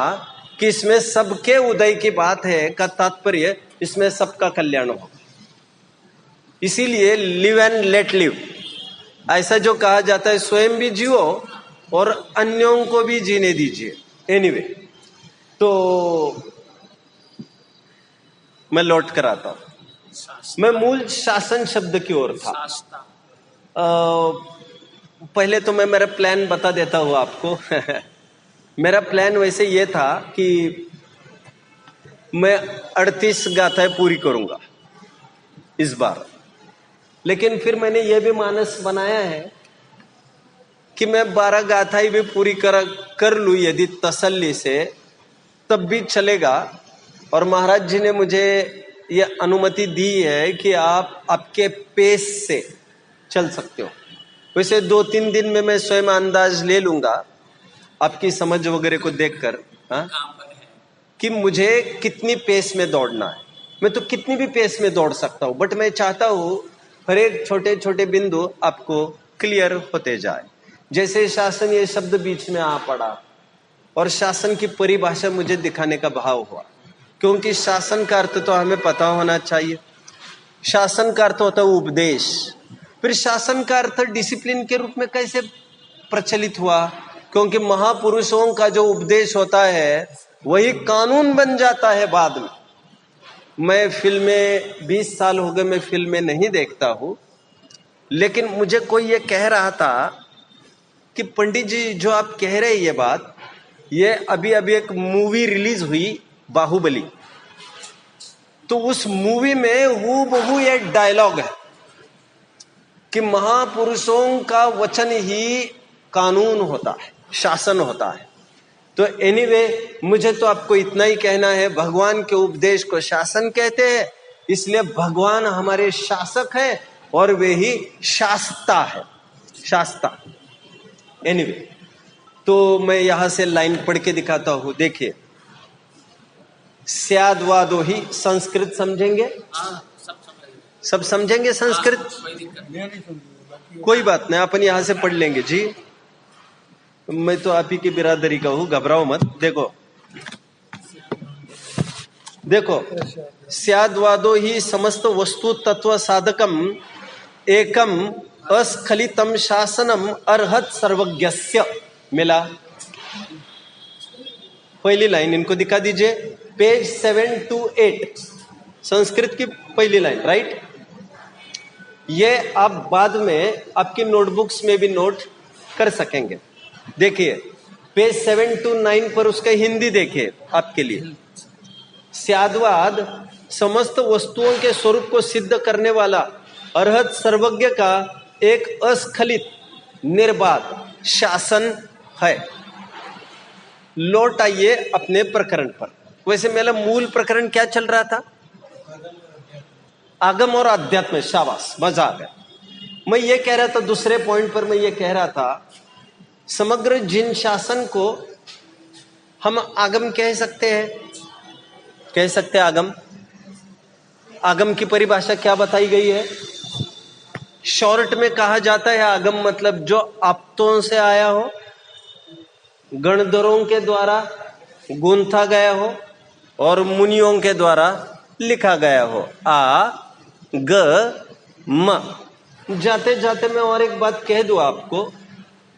कि इसमें सबके उदय की बात है का तात्पर्य इसमें सबका कल्याण हो। इसीलिए लिव एंड लेट लिव, ऐसा जो कहा जाता है, स्वयं भी जियो और अन्यों को भी जीने दीजिए। एनीवे, तो मैं लौट कर आता हूं। मैं मूल शासन शब्द की ओर था। पहले तो मैं मेरा प्लान बता देता हूं आपको। मेरा प्लान वैसे ये था कि मैं 38 गाथाएं पूरी करूंगा इस बार, लेकिन फिर मैंने ये भी मानस बनाया है कि मैं 12 गाथाएं भी पूरी कर लूं यदि तसल्ली से, तब भी चलेगा। और महाराज जी ने मुझे ये अनुमति दी है कि आप आपके पेस से चल सकते हो। वैसे 2-3 दिन में मैं स्वयं अंदाज ले लूंगा आपकी समझ वगैरह को देखकर, कि मुझे कितनी पेस में दौड़ना है। मैं तो कितनी भी पेस में दौड़ सकता हूं, बट मैं चाहता हूं हर एक छोटे छोटे बिंदु आपको क्लियर होते जाए। जैसे शासन, ये शब्द बीच में आ पड़ा और शासन की परिभाषा मुझे दिखाने का भाव हुआ, क्योंकि शासन का अर्थ तो हमें पता होना चाहिए। शासन का अर्थ होता है उपदेश। फिर शासन का अर्थ डिसिप्लिन के रूप में कैसे प्रचलित हुआ? क्योंकि महापुरुषों का जो उपदेश होता है वही कानून बन जाता है बाद में। मैं फिल्में 20 साल हो गए मैं फिल्में नहीं देखता हूं, लेकिन मुझे कोई ये कह रहा था कि पंडित जी जो आप कह रहे हैं ये बात, ये अभी अभी एक मूवी रिलीज हुई बाहुबली, तो उस मूवी में हूबहू ये डायलॉग है कि महापुरुषों का वचन ही कानून होता है, शासन होता है। तो एनीवे, मुझे तो आपको इतना ही कहना है, भगवान के उपदेश को शासन कहते हैं, इसलिए भगवान हमारे शासक हैं और वे ही शास्ता है, शास्ता। एनीवे, तो मैं यहां से लाइन पढ़ के दिखाता हूं। देखिए, स्याद्वादो ही, संस्कृत समझेंगे? सब समझेंगे संस्कृत? कोई बात नहीं, अपन यहां से पढ़ लेंगे जी। मैं तो आप ही की बिरादरी का हूं, घबराओ मत। देखो, स्याद्वादो ही समस्त वस्तु तत्व साधकम एकम अस्खलितम शासनम अर्हत सर्वज्ञस्य। मिला? पहली लाइन इनको दिखा दीजिए, पेज 7 to 8, संस्कृत की पहली लाइन, राइट? ये आप बाद में आपकी नोटबुक्स में भी नोट कर सकेंगे। देखिए, पेज 7 to 9 पर उसका हिंदी देखिए आपके लिए। स्याद्वाद समस्त वस्तुओं के स्वरूप को सिद्ध करने वाला अरहत सर्वज्ञ का एक अस्खलित निर्बाध शासन है। लौट आइए अपने प्रकरण पर। वैसे मेरा मूल प्रकरण क्या चल रहा था? आगम और अध्यात्म। शाबाश, मजा आ गया। मैं ये कह रहा था, दूसरे पॉइंट पर मैं ये कह रहा था, समग्र जिन शासन को हम आगम कह सकते हैं। कह सकते हैं आगम। आगम की परिभाषा क्या बताई गई है? शॉर्ट में कहा जाता है आगम मतलब जो आप्तों से आया हो, गणधरों के द्वारा गूंथा गया हो और मुनियों के द्वारा लिखा गया हो। आ ग म। जाते जाते मैं और एक बात कह दूं आपको,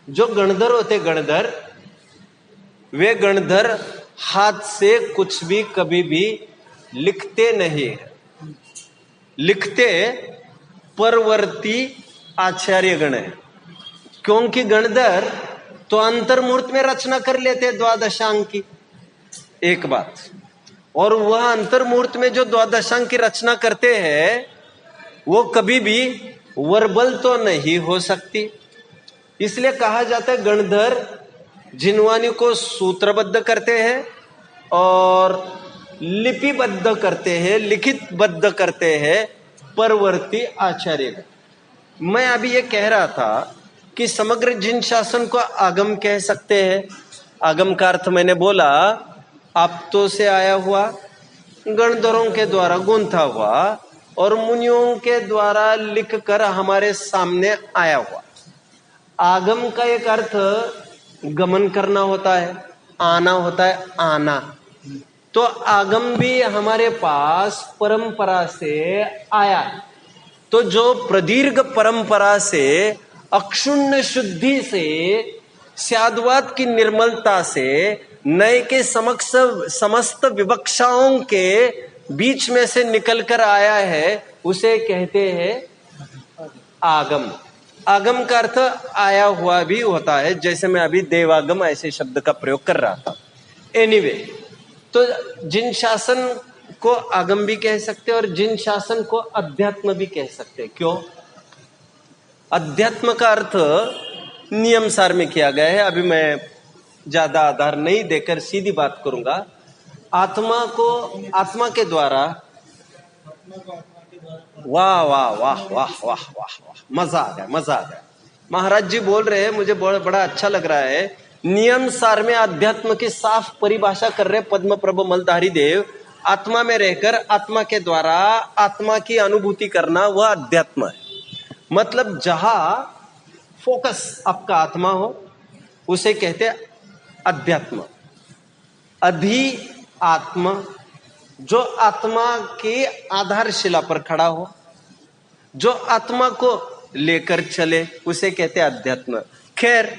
जो गणधर होते गणधर, वे गणधर हाथ से कुछ भी कभी भी लिखते नहीं है। लिखते परवर्ती आचार्य गण है। क्योंकि गणधर तो अंतर्मूर्त में रचना कर लेते द्वादशांग की, एक बात। और वह अंतर्मूर्त में जो द्वादशांग की रचना करते हैं वो कभी भी वर्बल तो नहीं हो सकती। इसलिए कहा जाता है गणधर जिनवानी को सूत्रबद्ध करते हैं और लिपिबद्ध करते हैं, लिखितबद्ध करते हैं परवर्ती आचार्य। मैं अभी ये कह रहा था कि समग्र जिन शासन को आगम कह सकते हैं। आगम का अर्थ मैंने बोला आप्तों से आया हुआ, गणधरों के द्वारा गूंथा हुआ और मुनियों के द्वारा लिखकर हमारे सामने आया हुआ। आगम का एक अर्थ गमन करना होता है, आना होता है, आना। तो आगम भी हमारे पास परंपरा से आया। तो जो प्रदीर्घ परंपरा से, अक्षुण्ण शुद्धि से, स्याद्वाद की निर्मलता से, नए के समक्ष समस्त विवक्षाओं के बीच में से निकलकर आया है, उसे कहते हैं आगम। आगम का अर्थ आया हुआ भी होता है, जैसे मैं अभी देवागम ऐसे शब्द का प्रयोग कर रहा था। एनीवे, तो जिन शासन को आगम भी कह सकते हैं और जिन शासन को अध्यात्म भी कह सकते हैं। क्यों? अध्यात्म का अर्थ नियम सार में किया गया है। अभी मैं ज्यादा आधार नहीं देकर सीधी बात करूंगा। आत्मा को आत्मा के द्वारा, वाह वाह वाह वाह वाह वाह वाह, मजा आ गया, मजा आ गया। महाराज जी बोल रहे हैं, मुझे बड़ा अच्छा लग रहा है। नियम सार में अध्यात्म की साफ परिभाषा कर रहे पद्म प्रभ मलधारी देव। आत्मा में रहकर आत्मा के द्वारा आत्मा की अनुभूति करना वह अध्यात्म है। मतलब जहां फोकस आपका आत्मा हो उसे कहते हैं अध्यात्म। अधि आत्मा, जो आत्मा के आधारशिला पर खड़ा हो, जो आत्मा को लेकर चले, उसे कहते हैं अध्यात्म। खैर,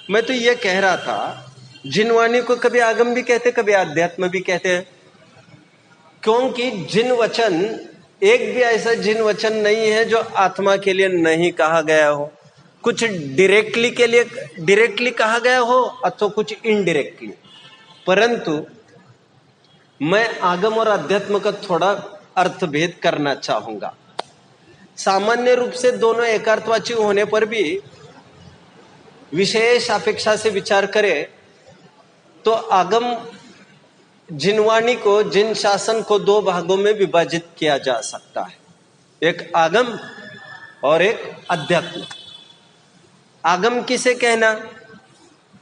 मैं तो ये कह रहा था, जिनवाणी को कभी आगम भी कहते, कभी अध्यात्म भी कहते हैं। क्योंकि जिन वचन, एक भी ऐसा जिन वचन नहीं है जो आत्मा के लिए नहीं कहा गया हो। कुछ डायरेक्टली के लिए डायरेक्टली कहा गया हो अथवा कुछ इनडायरेक्टली। परंतु मैं आगम और अध्यात्म का थोड़ा अर्थभेद करना चाहूंगा। सामान्य रूप से दोनों एकार्थवाची होने पर भी विशेष अपेक्षा से विचार करें तो आगम जिनवाणी को, जिन शासन को दो भागों में विभाजित किया जा सकता है, एक आगम और एक अध्यात्म। आगम किसे कहना?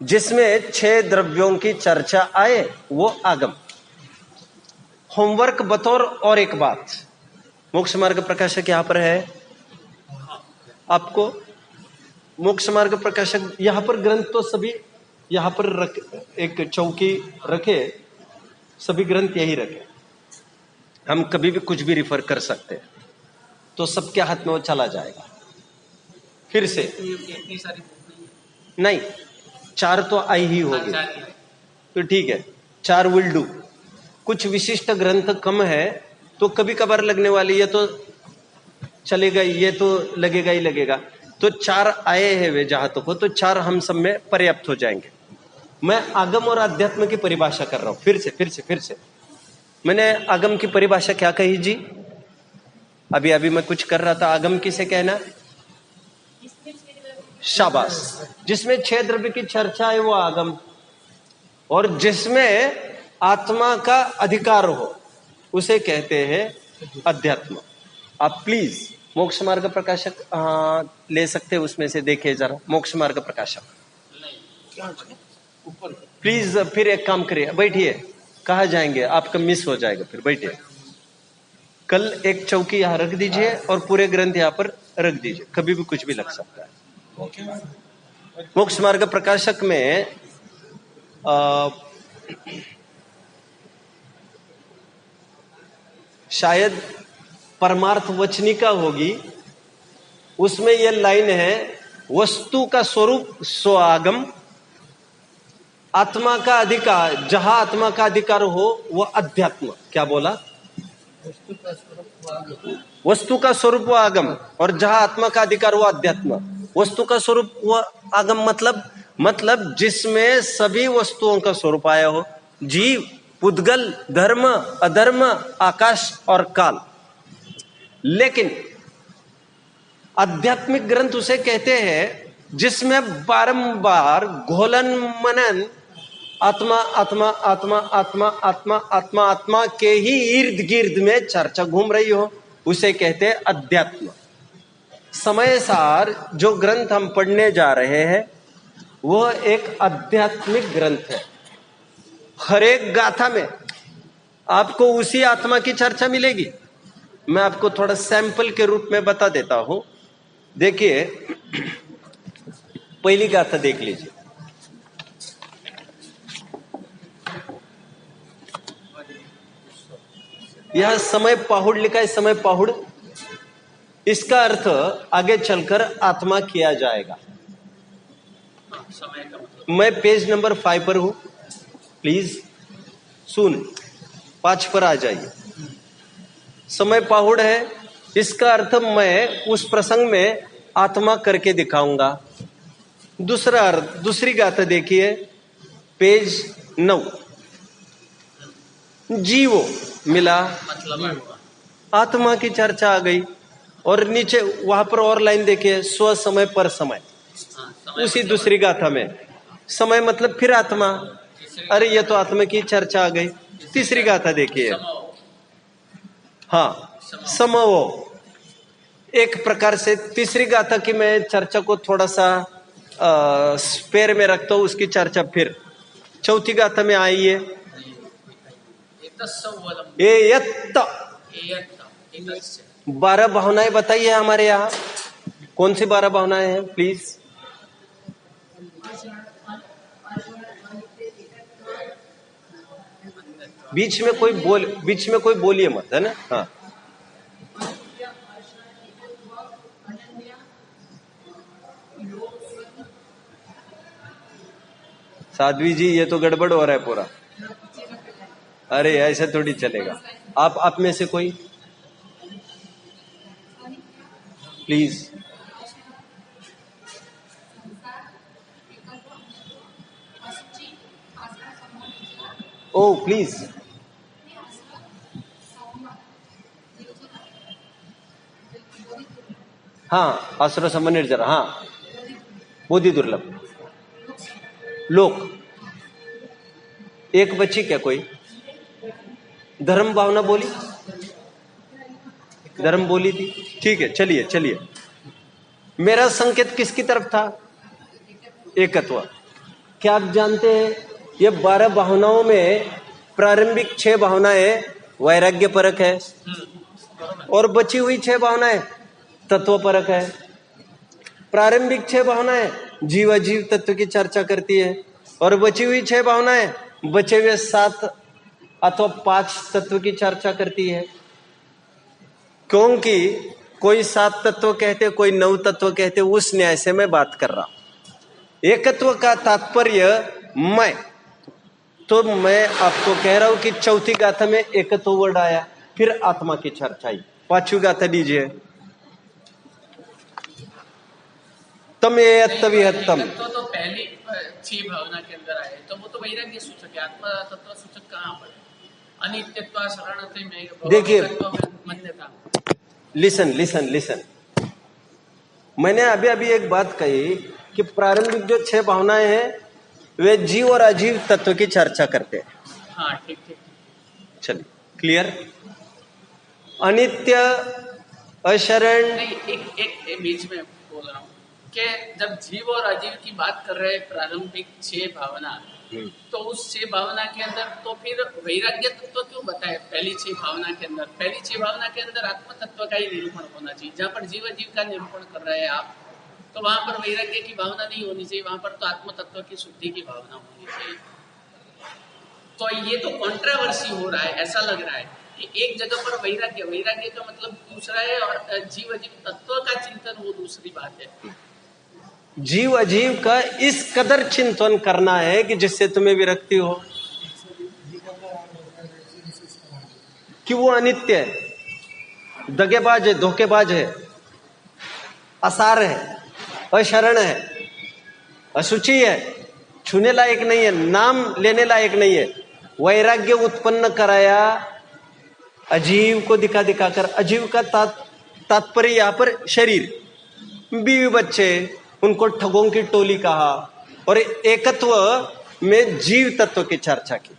जिसमें 6 द्रव्यों की चर्चा आए वो आगम। होमवर्क बतौर और एक बात, मोक्ष मार्ग प्रकाशक यहां पर है, आपको मोक्ष मार्ग प्रकाशक यहां पर ग्रंथ तो सभी यहां पर रख, एक चौकी रखे, सभी ग्रंथ यही रखे। हम कभी भी कुछ भी रिफर कर सकते हैं, तो सबके हाथ में वो चला जाएगा। फिर से इतनी सारी नहीं, 4 तो आई ही होगी, तो ठीक है, 4 विल डू। कुछ विशिष्ट ग्रंथ कम है तो कभी कभार लगने वाली, ये तो चलेगा, ये तो लगेगा ही लगेगा। तो 4 आए हैं वे जहां तक हो, तो 4 हम सब में पर्याप्त हो जाएंगे। मैं आगम और अध्यात्म की परिभाषा कर रहा हूं। फिर से मैंने आगम की परिभाषा क्या कही जी? अभी मैं कुछ कर रहा था। आगम किसे कहना? शाबाश। जिसमें 6 द्रव्य की चर्चा है वो आगम, और जिसमें आत्मा का अधिकार हो उसे कहते हैं अध्यात्म। आप प्लीज मोक्ष मार्ग प्रकाशक ले सकते हैं, उसमें से देखिए जरा मोक्ष मार्ग प्रकाशक। प्लीज फिर एक काम करिए, बैठिए। कहाँ जाएंगे? आपका मिस हो जाएगा फिर। बैठिए। कल एक चौकी यहाँ रख दीजिए और पूरे ग्रंथ यहाँ पर रख दीजिए, कभी भी कुछ भी लग सकता है। मोक्ष मार्ग प्रकाशक में शायद परमार्थ वचनिका होगी, उसमें यह लाइन है, वस्तु का स्वरूप स्वागम, आत्मा का अधिकार, जहां आत्मा का अधिकार हो वह अध्यात्म। क्या बोला? वस्तु का स्वरूप वो आगम, और जहां आत्मा का अधिकार वो अध्यात्म। वस्तु का स्वरूप वो आगम मतलब जिसमें सभी वस्तुओं का स्वरूप आया हो, जीव, पुद्गल, धर्म, अधर्म, आकाश और काल। लेकिन आध्यात्मिक ग्रंथ उसे कहते हैं जिसमें बारंबार घोलन मनन आत्मा आत्मा आत्मा आत्मा आत्मा आत्मा आत्मा के ही इर्द गिर्द में चर्चा घूम रही हो, उसे कहते हैं अध्यात्म। समय सार जो ग्रंथ हम पढ़ने जा रहे हैं वह एक आध्यात्मिक ग्रंथ है। हर एक गाथा में आपको उसी आत्मा की चर्चा मिलेगी। मैं आपको थोड़ा सैंपल के रूप में बता देता हूं। देखिए, पहली गाथा देख लीजिए। यह समय पाहुड़ लिखा है, समय पाहुड़। इसका अर्थ आगे चलकर आत्मा किया जाएगा। मैं पेज नंबर 5 पर हूं, प्लीज सुन 5 पर आ जाइए। समय पाहुड़ है, इसका अर्थ मैं उस प्रसंग में आत्मा करके दिखाऊंगा। दूसरा अर्थ, दूसरी गाथा देखिए, पेज 9। जीवो मिला, आत्मा की चर्चा आ गई। और नीचे वहां पर और लाइन देखिए, स्व समय पर समय। उसी दूसरी गाथा में समय मतलब फिर आत्मा। अरे ये तो आत्मा की चर्चा आ गई। तीसरी गाथा देखिए, हाँ, समवो। एक प्रकार से तीसरी गाथा की मैं चर्चा को थोड़ा सा स्पेयर में रखता हूं, उसकी चर्चा फिर चौथी गाथा में आई है। एयत्त 12 भावनाएं बताइए हमारे यहाँ। कौन सी 12 भावनाएं हैं प्लीज? बीच में कोई बोलिए मत, है ना? हाँ, साध्वी जी ये तो गड़बड़ हो रहा है पूरा। अरे ऐसे थोड़ी चलेगा। आप में से कोई प्लीज। O please. हाँ, आसुर सम निर्जर। हाँ, बोधि दुर्लभ, लोक। एक बच्ची क्या कोई? धर्म भावना बोली, धर्म बोली थी। ठीक है, चलिए। मेरा संकेत किसकी तरफ था? एकत्व। क्या आप जानते हैं ये 12 भावनाओं में प्रारंभिक 6 भावनाएं वैराग्य परक है, और बची हुई 6 भावनाएं तत्व परक है। प्रारंभिक 6 भावनाएं जीव अजीव तत्व की चर्चा करती है, और बची हुई 6 भावनाएं बचे हुए 7 अथवा 5 तत्व की चर्चा करती है। क्योंकि कोई 7 तत्व कहते, कोई 9 तत्व कहते, उस न्याय से मैं बात कर रहा हूं। एकत्व का तात्पर्य मैं आपको कह रहा हूं कि चौथी गाथा में एकत्व वर्ड आया, फिर आत्मा की चर्चा आई। 5वीं गाथा लीजिए। तमेतविहत्तम। तो पहली 6 भावना के अंदर आए तो वो तो वैराग्य सूचक है, आत्मा तत्व सूचक कहाँ पर? अनित्यत्व शरणते में देखिए, मान्यता। लिसन, मैंने अभी एक बात कही कि प्रारंभिक जो 6 भावनाएं हैं वे जीव और अजीव तत्व की चर्चा करते हैं। हाँ ठीक। चलिए, क्लियर। अनित्य, अशरण, नहीं, एक बीच में बोल रहा हूँ कि जब जीव और अजीव की बात कर रहे हैं प्रारंभिक 6 भावना, तो उस 6 भावना के अंदर तो फिर वैराग्य तत्व क्यों बताए? पहली 6 भावना के अंदर आत्म तत्व का ही निरूपण होना चाहिए। जहाँ पर जीव अजीव का निरूपण कर रहे हैं आप, तो वहां पर वैराग्य की भावना नहीं होनी चाहिए, वहां पर तो आत्म तत्व की शुद्धि की भावना होनी चाहिए। तो ये तो कॉन्ट्रावर्सी हो रहा है, ऐसा लग रहा है कि एक जगह पर वैराग्य का मतलब दूसरा है और जीव अजीव तत्व का चिंतन वो दूसरी बात है। जीव अजीव का इस कदर चिंतन करना है कि जिससे तुम्हें विरक्ति हो कि वो अनित्य है, दगेबाज है, धोखेबाज है, असार है, अशरण है, अशुचि है, छूने लायक नहीं है, नाम लेने लायक नहीं है। वैराग्य उत्पन्न कराया अजीव को दिखाकर। अजीव का तात्पर्य यहां पर शरीर, बीवी बच्चे, उनको ठगों की टोली कहा और एकत्व में जीव तत्व की चर्चा की।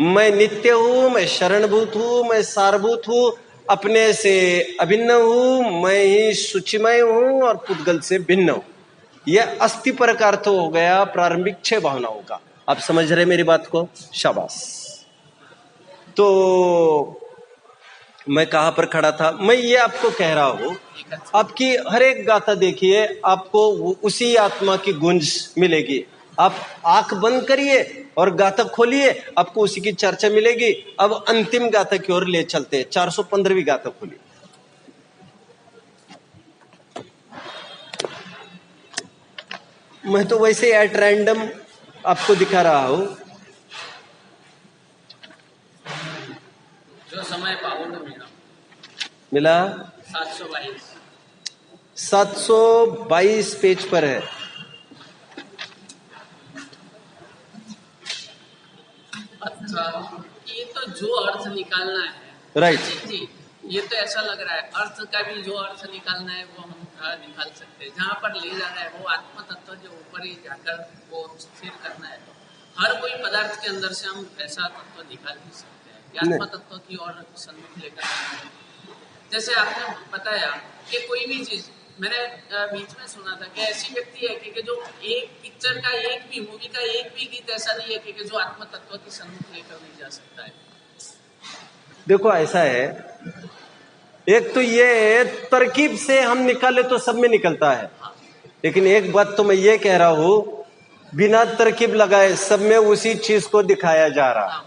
मैं नित्य हूं, मैं शरणभूत हूं, मैं सारभूत हूं, अपने से अभिन्न हूं, मैं ही शुचिमय हूं और पुद्गल से भिन्न हूं। यह अस्थि पर का अर्थ हो गया प्रारंभिक 6 भावनाओं का। आप समझ रहे मेरी बात को? शाबाश। तो मैं कहां पर खड़ा था? मैं ये आपको कह रहा हूं, आपकी हर एक गाथा देखिए, आपको उसी आत्मा की गूंज मिलेगी। आप आंख बंद करिए और गाथा खोलिए, आपको उसी की चर्चा मिलेगी। अब अंतिम गाथा की ओर ले चलते हैं। 415वीं गाथा खोलिए। मैं तो वैसे एट रैंडम आपको दिखा रहा हूं। जो समय पावन मिला 722 722 पेज पर है। अच्छा, ये तो जो अर्थ निकालना है, राइट जी, ये तो ऐसा लग रहा है अर्थ का भी जो अर्थ निकालना है वो हम निकाल सकते हैं। जहाँ पर ले जाना है वो आत्म तत्व जो ऊपर ही जाकर वो स्थिर करना है, तो हर कोई पदार्थ के अंदर से हम ऐसा तत्व निकाल नहीं सकते हैं कि आत्म तत्व की ओर सन्मुख लेकर जाना है। जैसे आपने बताया कि कोई भी चीज, मैंने बीच में सुना था कि ऐसी व्यक्ति है कि जो एक पिक्चर का एक भी मूवी का एक भी गीत ऐसा नहीं है कि जो आत्म तत्व की सन्मुख लेकर नहीं जा सकता है। देखो ऐसा है, एक तो ये तरकीब से हम निकाले तो सब में निकलता है, लेकिन एक बात तो मैं ये कह रहा हूं, बिना तरकीब लगाए सब में उसी चीज को दिखाया जा रहा।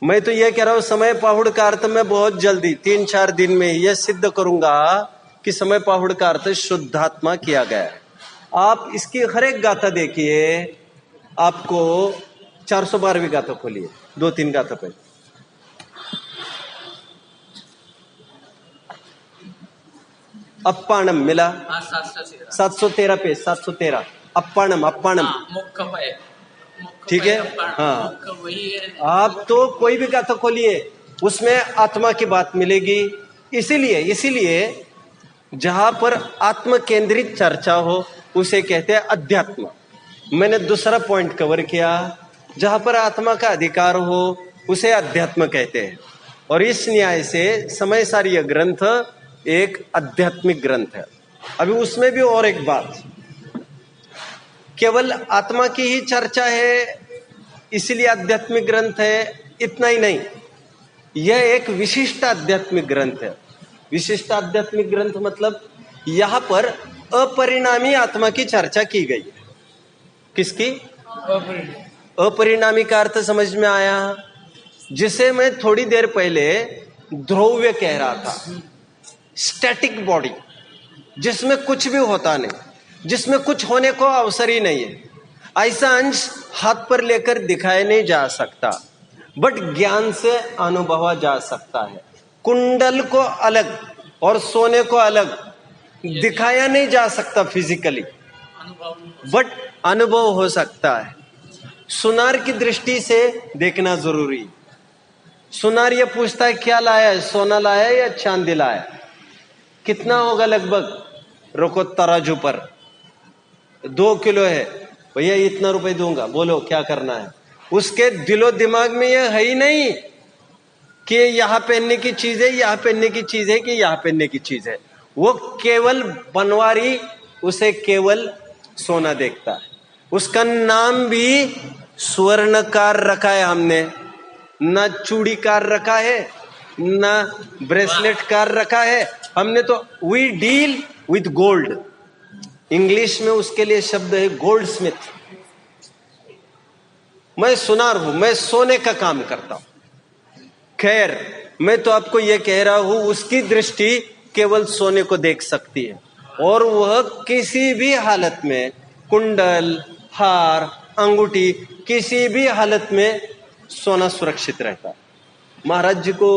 मैं तो ये कह रहा हूं, समय पाहुड़ का अर्थ में बहुत जल्दी 3-4 दिन में यह सिद्ध करूंगा कि समय पाहुड़ का अर्थ शुद्धात्मा किया गया है। आप इसकी हर एक गाथा देखिए, आपको 412वीं गाथा खोलिए, 2-3 गाथा पे। अप्पाणम मिला 713 पे 713 अप्पाणम मुख्य, ठीक है। हाँ, आप तो कोई भी गाथा खोलिए उसमें आत्मा की बात मिलेगी। इसीलिए जहां पर आत्म केंद्रित चर्चा हो उसे कहते हैं अध्यात्म। मैंने दूसरा पॉइंट कवर किया, जहां पर आत्मा का अधिकार हो उसे अध्यात्म कहते हैं। और इस न्याय से समय सारी ग्रंथ एक आध्यात्मिक ग्रंथ है। अभी उसमें भी और एक बात, केवल आत्मा की ही चर्चा है इसलिए आध्यात्मिक ग्रंथ है, इतना ही नहीं, यह एक विशिष्ट आध्यात्मिक ग्रंथ है। विशिष्ट आध्यात्मिक ग्रंथ मतलब यहां पर अपरिणामी आत्मा की चर्चा की गई है। किसकी? अपरिणामी का अर्थ समझ में आया? जिसे मैं थोड़ी देर पहले ध्रुव्य कह रहा था, स्टैटिक बॉडी, जिसमें कुछ भी होता नहीं, जिसमें कुछ होने को अवसर ही नहीं है। ऐसा अंश हाथ पर लेकर दिखाया नहीं जा सकता, बट ज्ञान से अनुभवा जा सकता है। कुंडल को अलग और सोने को अलग दिखाया नहीं जा सकता फिजिकली, बट अनुभव हो सकता है। सुनार की दृष्टि से देखना जरूरी। सुनार ये पूछता है क्या लाया है, सोना लाया है या चांदी लाया है, कितना होगा लगभग, रोको तराजू पर 2 किलो है, भैया इतना रुपए दूंगा, बोलो क्या करना है। उसके दिलो दिमाग में यह है ही नहीं कि यहां पहनने की चीज है, यहां पहनने की चीज है, कि यहां पहनने की चीज है। वो केवल बनवारी उसे केवल सोना देखता है। उसका नाम भी स्वर्णकार रखा है हमने, ना चूड़ीकार रखा है, ना ब्रेसलेटकार रखा है हमने। तो we deal with gold. English में उसके लिए शब्द है गोल्ड स्मिथ। मैं सुनार हूं, मैं सोने का काम करता हूं। खैर, मैं तो आपको यह कह रहा हूं, उसकी दृष्टि केवल सोने को देख सकती है, और वह किसी भी हालत में कुंडल, हार, अंगूठी, किसी भी हालत में सोना सुरक्षित रहता है। महाराज जी को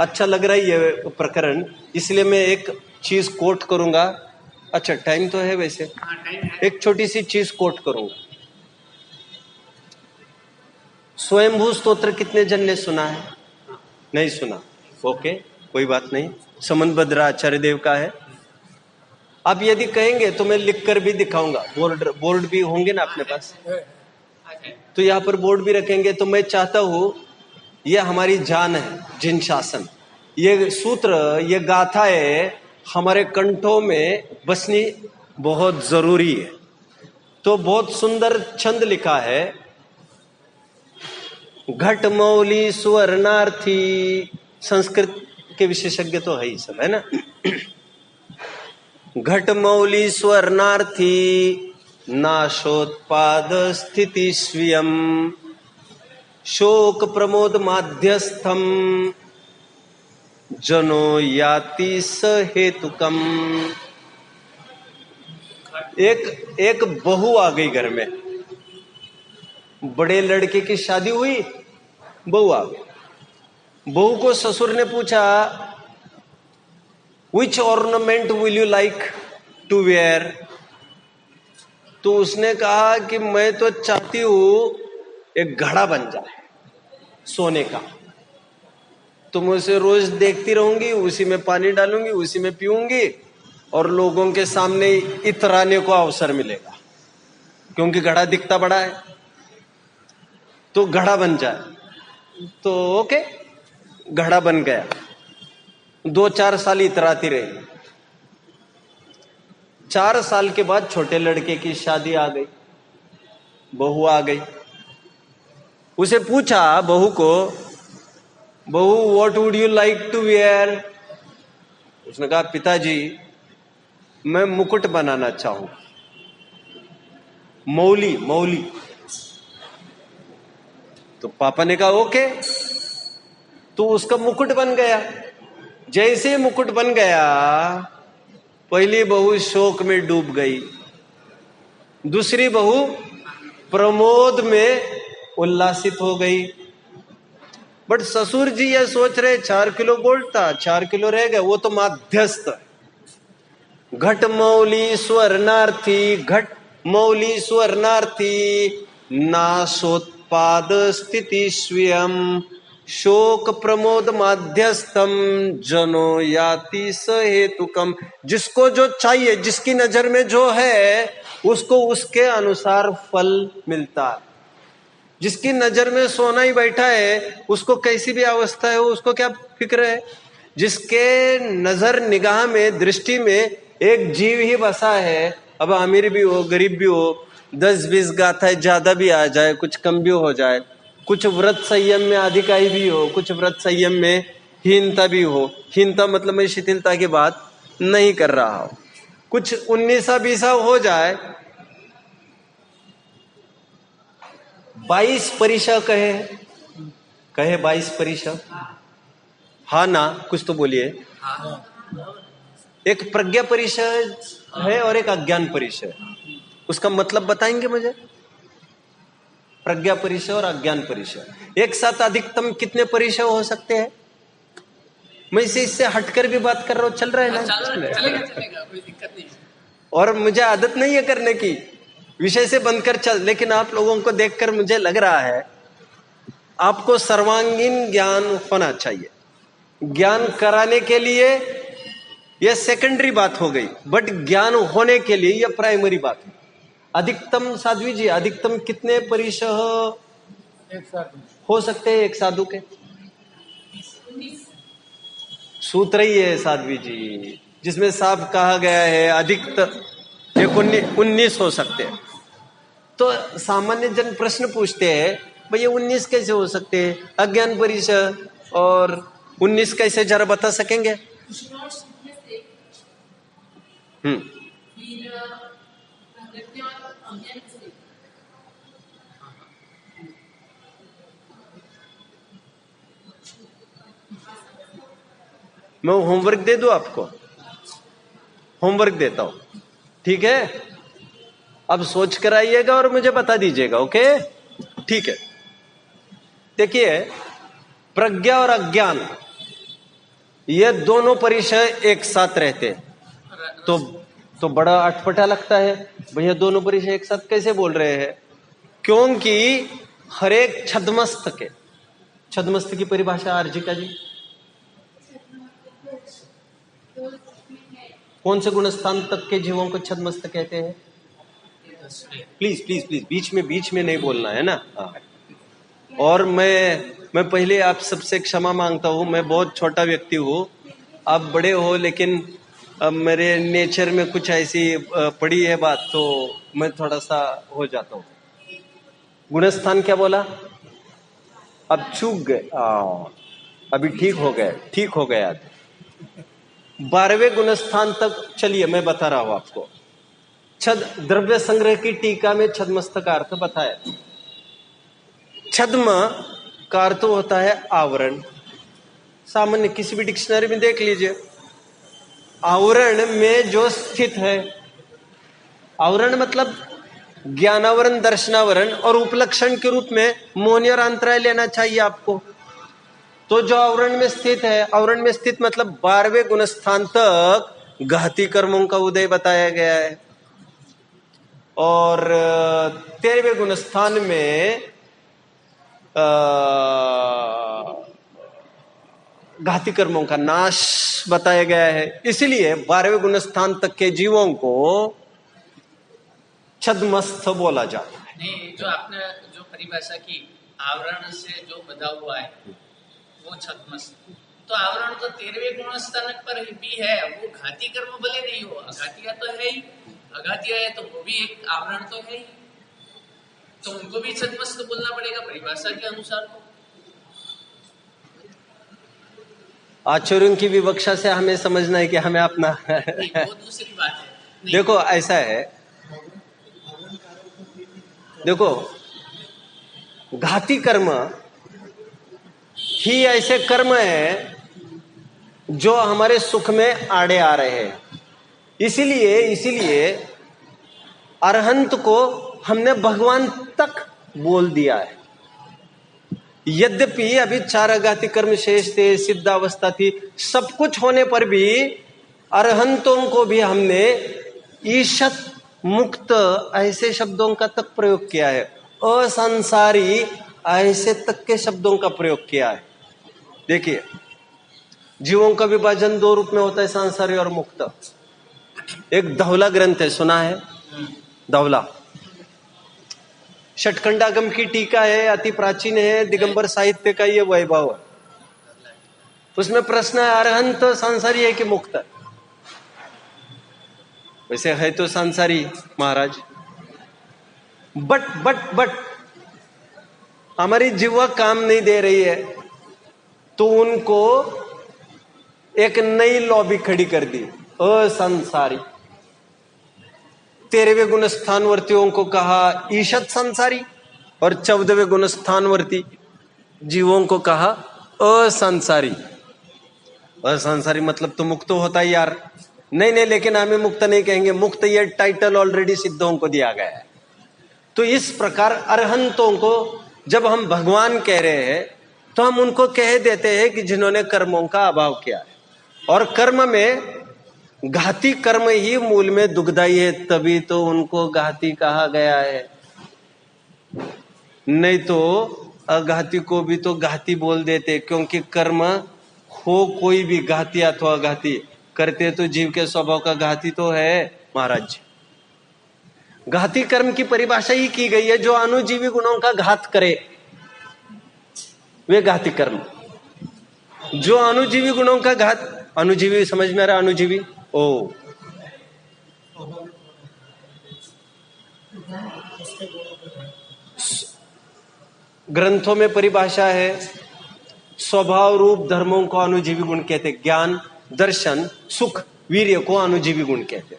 अच्छा लग रहा है यह प्रकरण, इसलिए मैं एक चीज कोट करूंगा। अच्छा टाइम तो है वैसे, एक छोटी सी चीज कोट करूंगा। स्वयंभू स्तोत्र कितने जन ने सुना है? नहीं सुना, ओके कोई बात नहीं। समनभद्र आचार्य देव का है। आप यदि कहेंगे तो मैं लिखकर भी दिखाऊंगा, बोर्ड भी होंगे ना अपने पास, तो यहाँ पर बोर्ड भी रखेंगे। तो मैं चाहता हूं, ये हमारी जान है जिन शासन, ये सूत्र, ये गाथाएं हमारे कंठों में बसनी बहुत जरूरी है। तो बहुत सुंदर छंद लिखा है, घट मौली सुवर्णार्थी। संस्कृत के विशेषज्ञ तो है ही सब, है ना। घट मौली स्वर्णार्थी नाशोत्पाद स्थिति स्वयं शोक प्रमोद माध्यस्थम जनो याति सहेतुकम। एक बहू आ गई घर में, बड़े लड़के की शादी हुई, बहू आ गई। बहू को ससुर ने पूछा, Which ornament will you like to wear? तो उसने कहा कि मैं तो चाहती हूं एक घड़ा बन जाए सोने का, तो मैं उसे रोज देखती रहूंगी, उसी में पानी डालूंगी, उसी में पीऊंगी, और लोगों के सामने इतराने को अवसर मिलेगा, क्योंकि घड़ा दिखता बड़ा है। तो घड़ा बन जाए, तो ओके घड़ा बन गया। 2-4 साल इतराती रही। 4 साल के बाद छोटे लड़के की शादी आ गई, बहू आ गई। उसे पूछा बहू को, बहू what would you like to wear? उसने कहा पिताजी मैं मुकुट बनाना चाहूं, मौली मौली। तो पापा ने कहा ओके। तो उसका मुकुट बन गया। जैसे मुकुट बन गया, पहली बहू शोक में डूब गई, दूसरी बहू प्रमोद में उल्लासित हो गई। बट ससुर जी ये सोच रहे 4 किलो गोल्ड था, 4 किलो रह गया, वो तो माध्यस्थ। घट मौली स्वर्णार्थी, घट मौली स्वर्णार्थी नाशोत्पाद स्थिति स्वयं शोक प्रमोद माध्यस्थम जनो याति सहेतुकम। जिसको जो चाहिए, जिसकी नजर में जो है, उसको उसके अनुसार फल मिलता है। जिसकी नजर में सोना ही बैठा है, उसको कैसी भी अवस्था है उसको क्या फिक्र है। जिसके नजर निगाह में, दृष्टि में एक जीव ही बसा है, अब अमीर भी हो गरीब भी हो, 10-20 गाथाएं ज्यादा भी आ जाए, कुछ कम भी हो जाए, कुछ व्रत संयम में अधिकारी भी हो, कुछ व्रत संयम में हीनता भी हो। हीनता मतलब मैं शिथिलता की बात नहीं कर रहा हूं, कुछ 19-20 हो जाए, 22 परिशा कहे 22 परिशा, हाँ ना, कुछ तो बोलिए। एक प्रज्ञा परिषद है और एक अज्ञान परिषद, उसका मतलब बताएंगे मुझे? प्रज्ञा परिषद और अज्ञान परिषद एक साथ अधिकतम कितने परिषद हो सकते हैं? मैं इससे हटकर भी बात कर रहा हूं, चल रहा है ना? चलेगा, कोई दिक्कत नहीं है। और मुझे आदत नहीं है करने की, विषय से बनकर चल। लेकिन आप लोगों को देखकर मुझे लग रहा है आपको सर्वांगीण ज्ञान होना चाहिए। ज्ञान कराने के लिए यह सेकेंडरी बात हो गई, बट ज्ञान होने के लिए यह प्राइमरी बात है। अधिकतम साध्वी जी, अधिकतम कितने परिशह एक साथ हो सकते हैं एक साधु के? सूत्र ही है साध्वी जी, जिसमें साफ कहा गया है अधिकतम 19 हो सकते हैं। तो सामान्य जन प्रश्न पूछते हैं, भाई 19 कैसे हो सकते हैं? अज्ञान परिशह और 19 कैसे, जरा बता सकेंगे? मैं होमवर्क दे दूं आपको? होमवर्क देता हूं, ठीक है? अब सोच कर आइएगा और मुझे बता दीजिएगा, ओके? ठीक है। देखिए, प्रज्ञा और अज्ञान ये दोनों परिचय एक साथ रहते हैं, तो बड़ा अटपटा लगता है, भैया दोनों परिचय एक साथ कैसे बोल रहे हैं? क्योंकि हर एक छद्मस्त के, छद्मस्त की परिभाषा आर्जिका जी कौन से गुणस्थान तक के जीवों को छद्मस्त कहते हैं? प्लीज प्लीज प्लीज बीच में नहीं बोलना है ना। हाँ। और मैं पहले आप सबसे क्षमा मांगता हूं, मैं बहुत छोटा व्यक्ति हूं, आप बड़े हो, लेकिन अब मेरे नेचर में कुछ ऐसी पड़ी है बात, तो मैं थोड़ा सा हो जाता हूं। गुणस्थान क्या बोला? अब चूक गए, अभी ठीक हो गया। 12वें गुणस्थान तक चलिए, मैं बता रहा हूं आपको। छद द्रव्य संग्रह की टीका में छद्मस्त का अर्थ बताया। छद्म का अर्थ होता है आवरण। सामान्य किसी भी डिक्शनरी में देख लीजिए, आवरण में जो स्थित है, आवरण मतलब ज्ञानावरण, दर्शनावरण, और उपलक्षण के रूप में मौन और अंतराय लेना चाहिए आपको। तो जो आवरण में स्थित है, आवरण में स्थित मतलब 12वें गुणस्थान तक घाती कर्मों का उदय बताया गया है, और 13वें गुणस्थान में घाती कर्मों का नाश बताया गया है। इसलिए 12वें गुणस्थान तक के जीवों को छद्मस्थ बोला जाता है। नहीं, जो आपने जो परिभाषा की आवरण से जो बधा हुआ है वो छद्मस्थ, तो आवरण तो 13वें गुणस्थान पर भी है, वो घाती कर्म भले नहीं हो, अघातिया तो है ही, अघातिया है तो वो भी एक आवरण तो है ही, तो उनको भी छद्मस्थ बोलना पड़ेगा परिभाषा के अनुसार। आचार्यों की विवक्षा से हमें समझना है कि हमें अपना वो दूसरी बात है। देखो ऐसा है, देखो घाती कर्म ही ऐसे कर्म है जो हमारे सुख में आड़े आ रहे हैं। इसीलिए अरहंत को हमने भगवान तक बोल दिया है। यद्यपि अभी 4 अघाती कर्म शेष थे, सिद्धावस्था थी, सब कुछ होने पर भी अरहंतों को भी हमने ईशत, मुक्त ऐसे शब्दों का तक प्रयोग किया है, असंसारी ऐसे तक के शब्दों का प्रयोग किया है। देखिए, जीवों का विभाजन 2 रूप में होता है, सांसारी और मुक्त। एक धवला ग्रंथ है, सुना है? धवला षटखंडागम की टीका है, अति प्राचीन है, दिगंबर साहित्य का ये वैभव है। उसमें प्रश्न है, अरहंत सांसारी है कि मुक्त? वैसे है तो सांसारी महाराज, बट हमारी जीवा काम नहीं दे रही है, तो उनको एक नई लॉबी खड़ी कर दी, असंसारी। 13वें गुणस्थानवर्तियों को कहा ईशत संसारी, और 14वें गुणस्थानवर्ती जीवों को कहा असंसारी। असंसारी मतलब तो मुक्त होता है यार। नहीं, लेकिन हमें मुक्त नहीं कहेंगे, मुक्त ये टाइटल ऑलरेडी सिद्धों को दिया गया है। तो इस प्रकार अरहंतों को जब हम भगवान कह रहे हैं, तो हम उनको कह देते हैं कि जिन्होंने कर्मों का अभाव किया है। और कर्म में घाती कर्म ही मूल में दुखदाई है, तभी तो उनको घाती कहा गया है। नहीं तो अघाती को भी तो घाती बोल देते, क्योंकि कर्म हो कोई भी घाती अथवा घाती करते तो जीव के स्वभाव का घाती तो है महाराज। घाती कर्म की परिभाषा ही की गई है, जो अनुजीवी गुणों का घात करे वे घाती कर्म। जो अनुजीवी गुणों का घात, अनुजीवी समझ में आ रहा? अनुजीवी ओ ग्रंथों में परिभाषा है, स्वभाव रूप धर्मों को अनुजीवी गुण कहते। ज्ञान, दर्शन, सुख, वीर्य को अनुजीवी गुण कहते।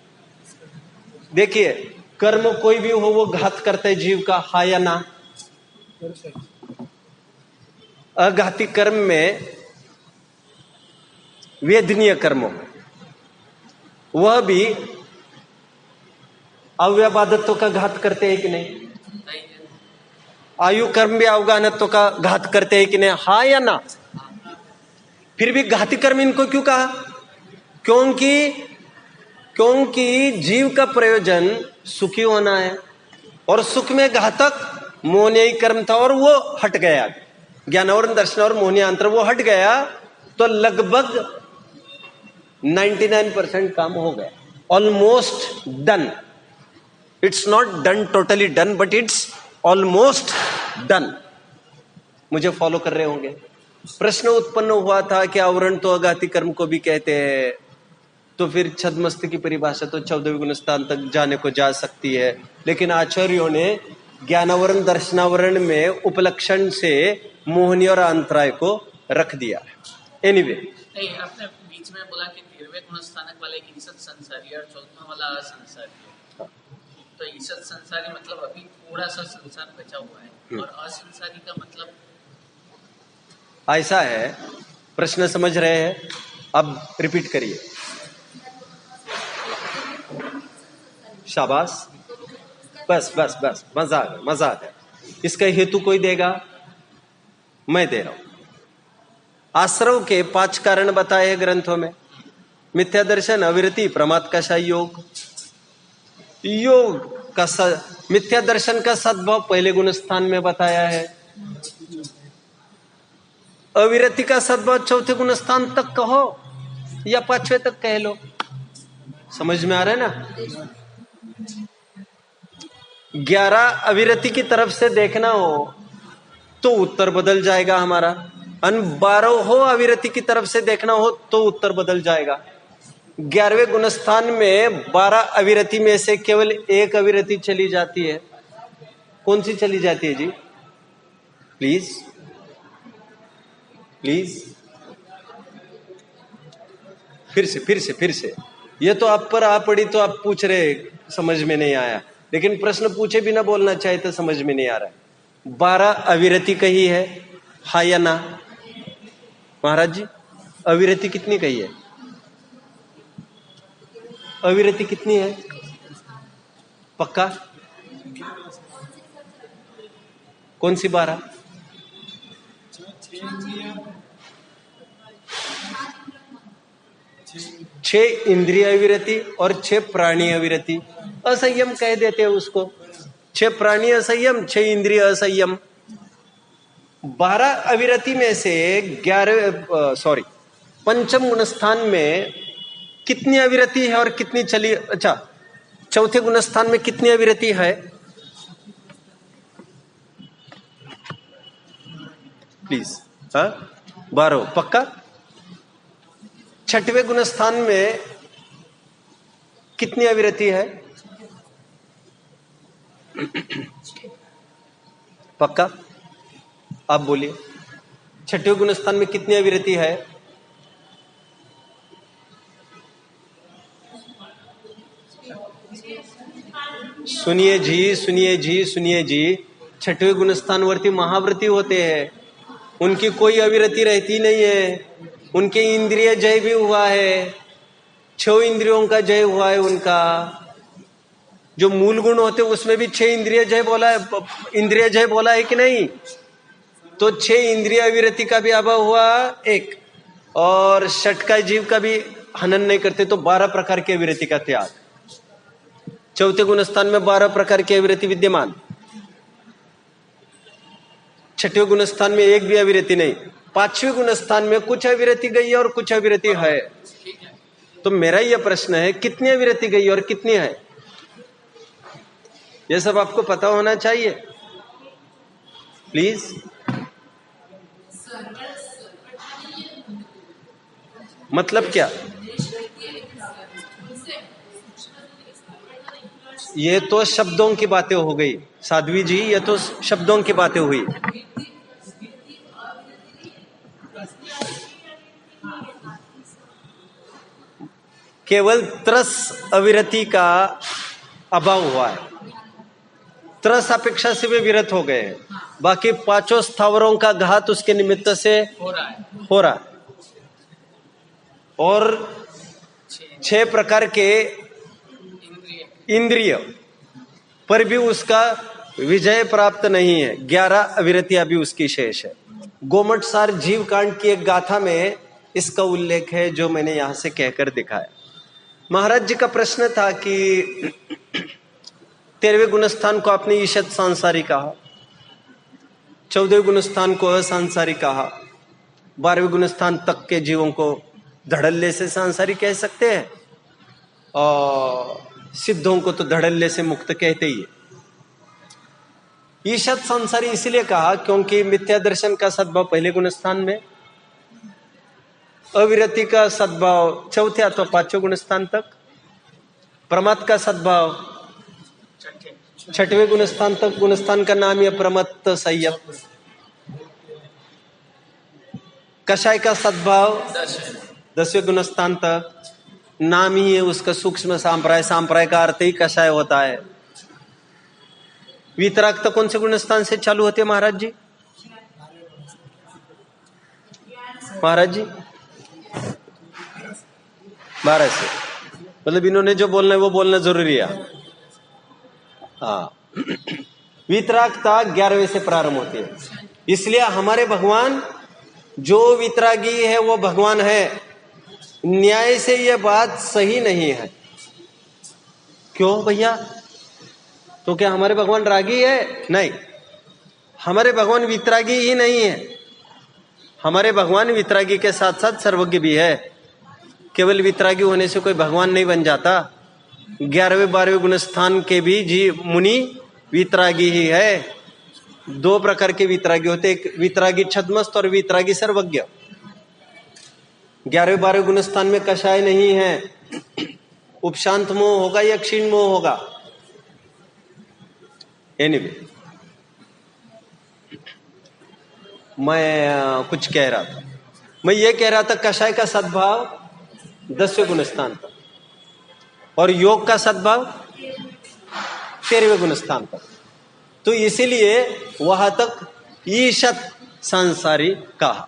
देखिए, कर्म कोई भी हो वो घात करते है जीव का, हा या ना? अघाती कर्म में वेदनीय कर्म वह भी अव्यबादत्व का घात करते हैं कि नहीं? आयु कर्म भी अवगानत्व का घात करते हैं कि नहीं? हाँ या ना? फिर भी घाती कर्म इनको क्यों कहा? क्योंकि जीव का प्रयोजन सुखी होना है, और सुख में घातक मोहनीय कर्म था और वो हट गया। ज्ञान और दर्शन और मोहनीय अंतर वो हट गया, तो लगभग 99% काम हो गया, almost done. It's not done, totally done, but it's almost done. मुझे फॉलो कर रहे होंगे? प्रश्न उत्पन्न हुआ था कि आवरण तो अघाती कर्म को भी कहते हैं, तो फिर छद्मस्त की परिभाषा तो 14वें गुण स्थान तक जाने को जा सकती है, लेकिन आचार्यों ने ज्ञानावरण दर्शनावरण में उपलक्षण से मोहनी और अंतराय को रख दिया। एनीवे, नहीं, आपने बीच में बोला कि 13वें गुण स्थानक वाले ईसत संसारी और 14वां वाला असंसारी है। तो ईसत संसारी मतलब अभी थोड़ा सा संसार बचा हुआ है, और असंसारी का मतलब ऐसा है। प्रश्न समझ रहे हैं? अब रिपीट करिए। शाबाश, बस बस बस, मजा आ गया, मजा आ गया। इसका हेतु कोई देगा? मैं दे रहा हूं। आश्रव के 5 कारण बताए हैं ग्रंथों में। मिथ्या दर्शन, अविरति, प्रमाद का योग, योग का मिथ्या दर्शन का सद्भाव पहले गुण स्थान में बताया है। अविरति का सद्भाव 4थे गुण स्थान तक कहो या 5वें तक कह लो, समझ में आ रहा है ना? 11 अविरति की तरफ से देखना हो तो उत्तर बदल जाएगा हमारा, 12 हो अविरति की तरफ से देखना हो तो उत्तर बदल जाएगा। 11वें गुणस्थान में 12 अविरति में से केवल 1 अविरति चली जाती है। कौन सी चली जाती है जी? प्लीज प्लीज, फिर से। ये तो आप पर आ पड़ी तो आप पूछ रहे, समझ में नहीं आया, लेकिन प्रश्न पूछे बिना बोलना चाहे तो समझ में नहीं आ रहा है। 12 अविरति कही है, हा या ना? महाराज जी, अविरति कितनी कही है? अविरति कितनी है? पक्का? कौन सी 12? 6 इंद्रिय अविरति और 6 प्राणी अविरति। असंयम कह देते हैं उसको। 6 प्राणी असंयम, 6 इंद्रिय असंयम। 12 अविरति में से 5म गुण स्थान में कितनी अविरति है और कितनी चली? अच्छा, 4थे गुण स्थान में कितनी अविरति है? प्लीज, 12 पक्का? 6वें गुण स्थान में कितनी अविरति है? पक्का? आप बोलिए, 6वें गुण स्थान में कितनी अविरति है? सुनिए जी, 6वें गुण स्थान वर्ती महाव्रती होते हैं, उनकी कोई अविरति रहती नहीं है। उनके इंद्रिय जय भी हुआ है, 6 इंद्रियों का जय हुआ है उनका। जो मूल गुण होते उसमें भी 6 इंद्रिय जय बोला है कि नहीं? तो 6 इंद्रिय अविरति का भी अभाव हुआ 1, और 6 का जीव का भी हनन नहीं करते तो 12 प्रकार की अविरति का त्याग। चौथे गुणस्थान में 12 प्रकार की अविरति विद्यमान, छठवें गुणस्थान में एक भी अविरति नहीं, पांचवें गुणस्थान में कुछ अविरति गई है और कुछ अविरति है। तो मेरा यह प्रश्न है, कितनी अविरति गई और कितनी है? यह सब आपको पता होना चाहिए प्लीज। मतलब क्या? ये तो शब्दों की बातें हो गई साध्वी जी, ये तो शब्दों की बातें हुई। केवल त्रस अविरति का अभाव हुआ है, त्रस अपेक्षा से वे विरत हो गए हैं, बाकी पांचों स्थावरों का घात उसके निमित्त से हो रहा है। और 6 प्रकार के इंद्रिय पर भी उसका विजय प्राप्त नहीं है, 11 अविरतियां भी उसकी शेष है। गोमटसार जीव कांड की एक गाथा में इसका उल्लेख है, जो मैंने यहां से कहकर दिखाया। महाराज जी का प्रश्न था कि 13वें गुणस्थान को आपने ईशत सांसारी कहा, 14वें गुणस्थान को असंसारी कहा, 12वें गुणस्थान तक के जीवों को धड़ल्ले से सांसारी कह सकते हैं, और सिद्धों को तो धड़ल्ले से मुक्त कहते ही है। ईशत संसारी इसलिए कहा क्योंकि मिथ्या दर्शन का सद्भाव पहले गुणस्थान में, अविरति का सद्भाव चौथे अथवा 5वें गुणस्थान तक, प्रमत्त का सद्भाव 6वें गुणस्थान तक। गुणस्थान का नाम है प्रमत्त संयम। कषाय का सद्भाव 10वें गुणस्थान तक, नाम ही है उसका सूक्ष्म सांप्राय, सांप्राय का अर्थ ही कषाय होता है। वीतराग कौन से गुणस्थान से चालू होते हैं महाराज जी? महाराज जी 12 से, मतलब इन्होंने जो बोलना है वो बोलना जरूरी है। हाँ, वीतरागता 11वें से प्रारंभ होती है। इसलिए हमारे भगवान जो वीतरागी है वो भगवान है। न्याय से यह बात सही नहीं है। क्यों भैया? तो क्या हमारे भगवान रागी है? नहीं, हमारे भगवान वितरागी ही नहीं है। हमारे भगवान वितरागी के साथ साथ सर्वज्ञ भी है। केवल वितरागी होने से कोई भगवान नहीं बन जाता। 11वें 12वें गुणस्थान के भी जी मुनि वितरागी ही है। 2 प्रकार के वितरागी होते, एक वितरागी छद्मस्त और वितरागी सर्वज्ञ। 11वें 12वें गुणस्थान में कषाय नहीं है, उपशांत मोह होगा या क्षीण मोह होगा। एनीवे, मैं कुछ कह रहा था, मैं ये कह रहा था कषाय का सद्भाव 10वें गुणस्थान पर और योग का सद्भाव 13वें गुणस्थान पर। तो इसीलिए वहां तक ईशत सांसारी कहा।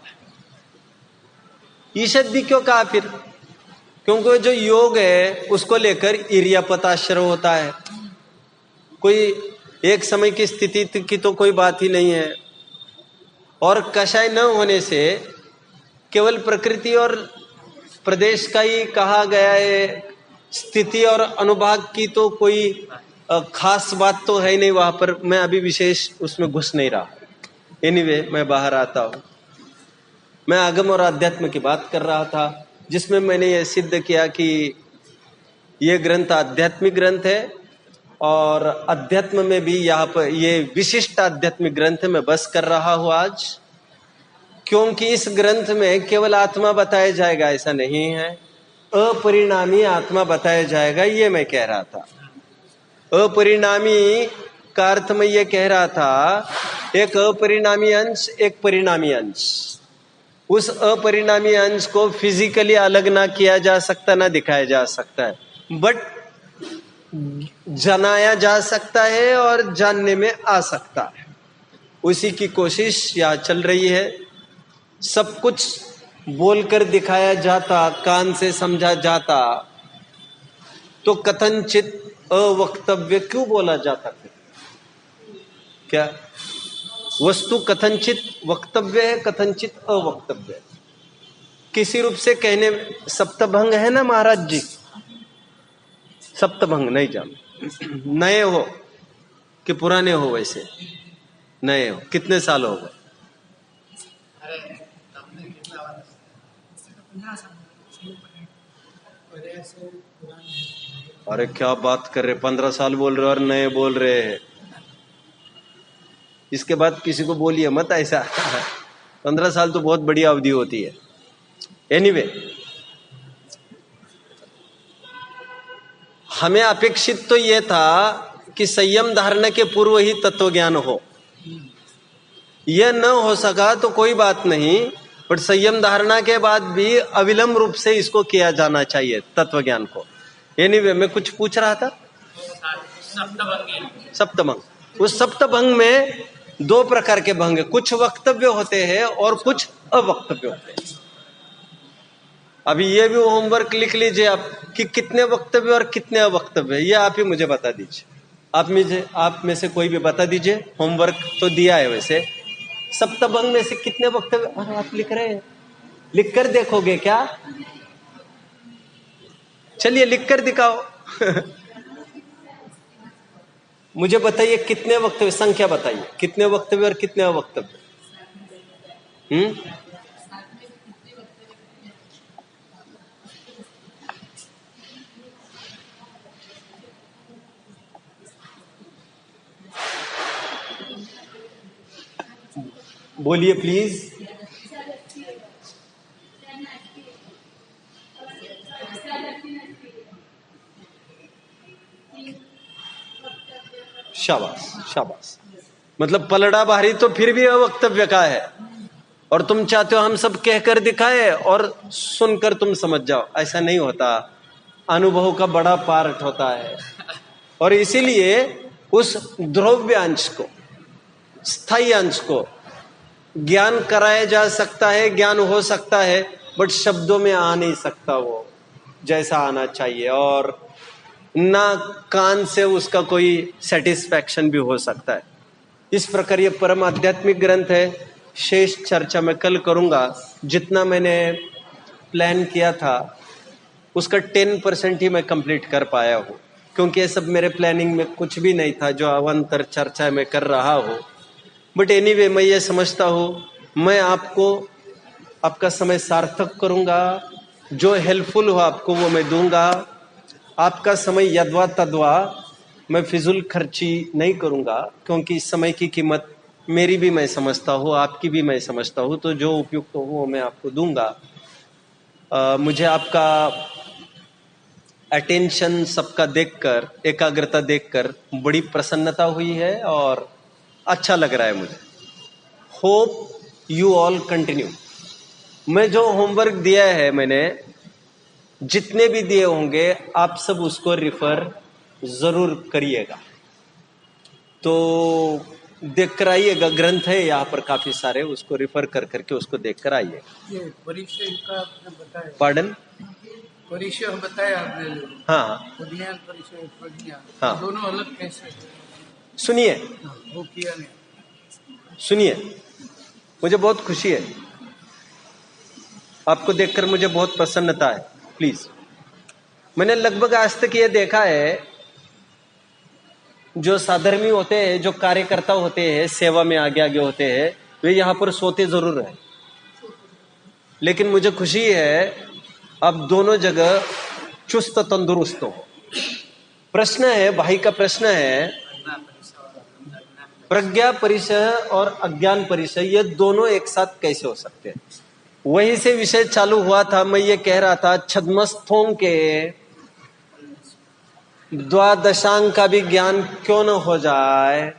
ईशत भी क्यों कहा फिर? क्योंकि जो योग है उसको लेकर इरियापताश्रय होता है। कोई एक समय की स्थिति की तो कोई बात ही नहीं है। और कषाय न होने से केवल प्रकृति और प्रदेश का ही कहा गया है, स्थिति और अनुभाग की तो कोई खास बात तो है नहीं वहां पर। मैं अभी विशेष उसमें घुस नहीं रहा। एनीवे, मैं बाहर आता हूं। मैं आगम और अध्यात्म की बात कर रहा था, जिसमें मैंने यह सिद्ध किया कि यह ग्रंथ आध्यात्मिक ग्रंथ है और अध्यात्म में भी यहाँ पर ये विशिष्ट आध्यात्मिक ग्रंथ मैं बस कर रहा हूँ आज। क्योंकि इस ग्रंथ में केवल आत्मा बताया जाएगा ऐसा नहीं है, अपरिणामी आत्मा बताया जाएगा, ये मैं कह रहा था। अपरिणामी का अर्थ मैं ये कह रहा था, एक अपरिणामी अंश, एक परिणामी अंश। उस अपरिणामी अंश को फिजिकली अलग ना किया जा सकता, ना दिखाया जा सकता है, बट जनाया जा सकता है और जानने में आ सकता है। उसी की कोशिश यहाँ चल रही है। सब कुछ बोलकर दिखाया जाता, कान से समझा जाता, तो कथनचित अवक्तव्य क्यों बोला जाता? क्या वस्तु कथनचित वक्तव्य है, कथनचित अवक्तव्य है। किसी रूप से कहने, सप्तभंग है ना महाराज जी, सप्तभंग नहीं जान, नए हो कि पुराने हो? वैसे नए हो, कितने साल हो गए? अरे क्या बात कर रहे, 15 साल बोल रहे और नए बोल रहे हैं। इसके बाद किसी को बोलिए मत ऐसा। 15 साल तो बहुत बड़ी अवधि होती है। एनीवे, हमें अपेक्षित तो यह था कि संयम धारणा के पूर्व ही तत्व ज्ञान हो। यह न हो सका तो कोई बात नहीं, पर संयम धारणा के बाद भी अविलंब रूप से इसको किया जाना चाहिए तत्व ज्ञान को। एनीवे, मैं कुछ पूछ रहा था। सप्तभंग, उस सप्तभंग में 2 प्रकार के भंग है, कुछ वक्तव्य होते हैं और कुछ अवक्तव्य होते हैं। अभी ये भी होमवर्क लिख लीजिए आप कि कितने वक्तव्य और कितने अवक्तव्य, ये आप ही मुझे बता दीजिए। आप में से कोई भी बता दीजिए। होमवर्क तो दिया है वैसे। सप्तभंग में से कितने वक्तव्य? अरे आप लिख रहे हैं, लिख कर देखोगे क्या? चलिए लिख कर दिखाओ। मुझे बताइए कितने वक्तव्य, संख्या बताइए, कितने वक्तव्य और कितने अवक्तव्य? बोलिए प्लीज। शाबाश शाबाश। मतलब पलड़ा भारी तो फिर भी अवक्तव्य का है, और तुम चाहते हो हम सब कहकर दिखाए और सुनकर तुम समझ जाओ। ऐसा नहीं होता, अनुभव का बड़ा पार्ट होता है। और इसीलिए उस द्रव्य अंश को, स्थायी अंश को ज्ञान कराया जा सकता है, ज्ञान हो सकता है, बट शब्दों में आ नहीं सकता वो जैसा आना चाहिए, और ना कान से उसका कोई सेटिस्फैक्शन भी हो सकता है। इस प्रकार ये परम आध्यात्मिक ग्रंथ है। शेष चर्चा मैं कल करूंगा। जितना मैंने प्लान किया था उसका 10% ही मैं कंप्लीट कर पाया हूँ, क्योंकि ये सब मेरे प्लानिंग में कुछ भी नहीं था जो अवंतर चर्चा में कर रहा हूँ। बट एनीवे, मैं ये समझता हूँ मैं आपको आपका समय सार्थक करूंगा, जो हेल्पफुल हो आपको वो मैं दूंगा। आपका समय यदवा तदवा, मैं फिजूल खर्ची नहीं करूंगा, क्योंकि समय की कीमत मेरी भी मैं समझता हूँ, आपकी भी मैं समझता हूँ, तो जो उपयुक्त हो वो मैं आपको दूंगा। मुझे आपका अटेंशन सबका देखकर, एकाग्रता देखकर बड़ी प्रसन्नता हुई है और अच्छा लग रहा है मुझे। Hope you all continue. मैं जो होमवर्क दिया है, मैंने जितने भी दिए होंगे, आप सब उसको रिफर जरूर करिएगा। तो देख कर आइएगा, ग्रंथ है यहाँ पर काफी सारे, उसको रिफर कर करके उसको देख कर आइए। ये परिचय का आपने बताया। पार्डन? परिचय बताया आपने। हाँ, प्रज्ञान परिचय, प्रज्ञा, हाँ। दोनों अलग कैसे? सुनिए वो किया नहीं। सुनिए, मुझे बहुत खुशी है, आपको देखकर मुझे बहुत प्रसन्नता है। प्लीज, मैंने लगभग आज तक ये देखा है, जो साधर्मी होते हैं, जो कार्यकर्ता होते हैं, सेवा में आगे आगे होते हैं, वे यहाँ पर सोते जरूर है, लेकिन मुझे खुशी है अब दोनों जगह चुस्त तंदुरुस्त हो। प्रश्न है, भाई का प्रश्न है, प्रज्ञा परिचय और अज्ञान परिचय ये दोनों एक साथ कैसे हो सकते हैं? वहीं से विषय चालू हुआ था। मैं ये कह रहा था छद्मस्थों के द्वादशांक का भी ज्ञान क्यों न हो जाए,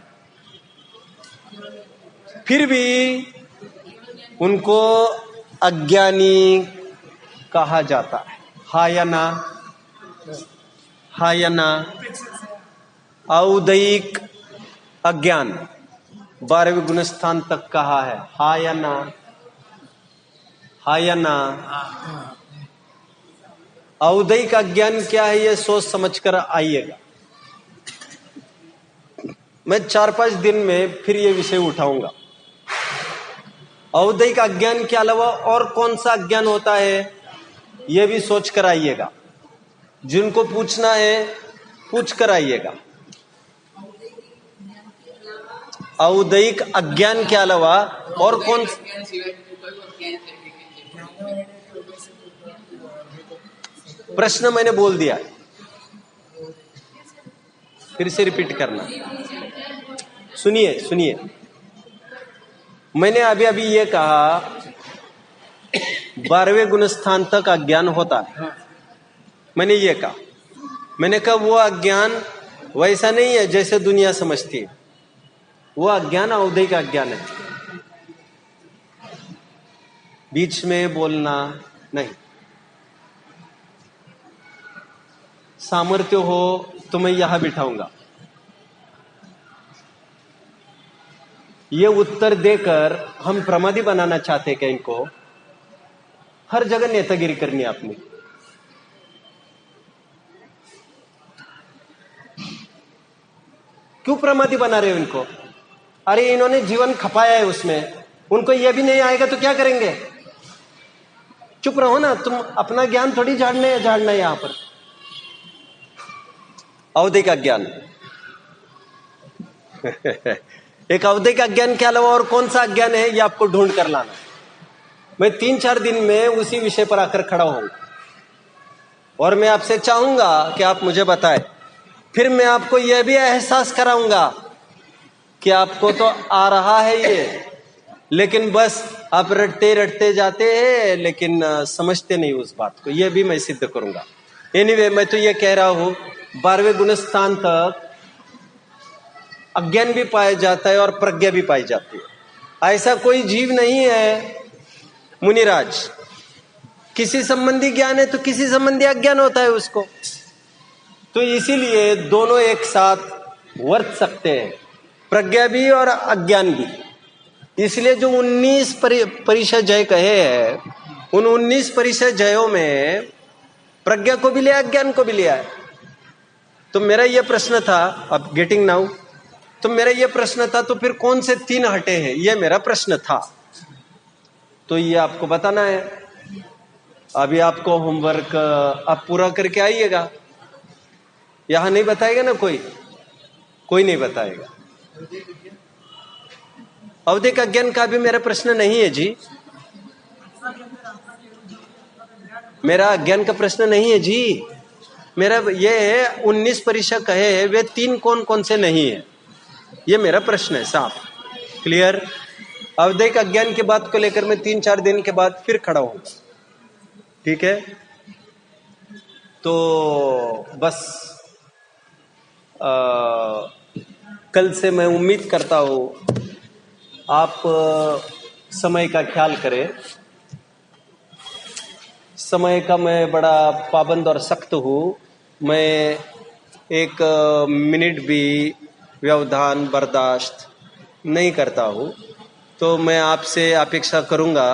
फिर भी उनको अज्ञानी कहा जाता है। हाँ या ना? हाँ या ना? औदैक अज्ञान 12वें गुणस्थान तक कहा है। हाँ या ना? हाँ या ना? औदैक अज्ञान क्या है, ये सोच समझ कर आइएगा। मैं 4-5 दिन में फिर ये विषय उठाऊंगा। औदैहिक अज्ञान के अलावा और कौन सा अज्ञान होता है, यह भी सोच कर आइएगा। जिनको पूछना है पूछ कर आइएगा। औदैहिक अज्ञान के अलावा और कौन, प्रश्न मैंने बोल दिया, फिर से रिपीट करना। सुनिए सुनिए, मैंने अभी अभी ये कहा 12वें गुण स्थान तक अज्ञान होता है। मैंने ये कहा, मैंने कहा वो अज्ञान वैसा नहीं है जैसे दुनिया समझती है। वो अज्ञान औदैहिक अज्ञान है, बीच में बोलना नहीं। सामर्थ्य हो तो मैं यहां बिठाऊंगा। ये उत्तर देकर हम प्रमादी बनाना चाहते हैं क्या इनको? हर जगह नेतागिरी करनी है आपने। क्यों प्रमादी बना रहे हो इनको? अरे इन्होंने जीवन खपाया है उसमें, उनको यह भी नहीं आएगा तो क्या करेंगे? चुप रहो ना, तुम अपना ज्ञान थोड़ी झाड़ना है यहां पर। औदैहिक अज्ञान एक औदैहिक अज्ञान के अलावा और कौन सा अज्ञान है, ये आपको ढूंढ कर लाना। मैं 3-4 दिन में उसी विषय पर आकर खड़ा होऊंगा और मैं आपसे चाहूंगा कि आप मुझे बताएं। फिर मैं आपको यह भी एहसास कराऊंगा कि आपको तो आ रहा है ये, लेकिन बस आप रटते रटते जाते हैं, लेकिन समझते नहीं उस बात को। यह भी मैं सिद्ध करूंगा। एनीवे, मैं तो यह कह रहा हूं 12वें गुण स्थान तक अज्ञान भी पाया जाता है और प्रज्ञा भी पाई जाती है। ऐसा कोई जीव नहीं है मुनिराज, किसी संबंधी ज्ञान है तो किसी संबंधी अज्ञान होता है उसको। तो इसीलिए दोनों एक साथ वर्त सकते हैं, प्रज्ञा भी और अज्ञान भी। इसलिए जो 19 परिषद जय कहे हैं, उन 19 परिषद जयों में प्रज्ञा को भी लिया, अज्ञान को भी लिया है। तो मेरा यह प्रश्न था, अब गेटिंग नाउ, तो मेरा यह प्रश्न था, तो फिर कौन से 3 हटे हैं, यह मेरा प्रश्न था। तो ये आपको बताना है। अभी आपको होमवर्क आप पूरा करके आइएगा। यहां नहीं बताएगा ना कोई नहीं बताएगा। औदैहिक अज्ञान का भी मेरा प्रश्न नहीं है जी, मेरा अज्ञान का प्रश्न नहीं है जी। मेरा ये है 19 परिषद कहे हैं, वे 3 कौन कौन से नहीं है, ये मेरा प्रश्न है। साफ क्लियर। औदैहिक अज्ञान की बात को लेकर मैं 3-4 दिन के बाद फिर खड़ा होऊंगा, ठीक है? तो बस कल से मैं उम्मीद करता हूं आप समय का ख्याल करें। समय का मैं बड़ा पाबंद और सख्त हूं। मैं 1 मिनट भी व्यवधान बर्दाश्त नहीं करता हूं। तो मैं आपसे अपेक्षा करूंगा,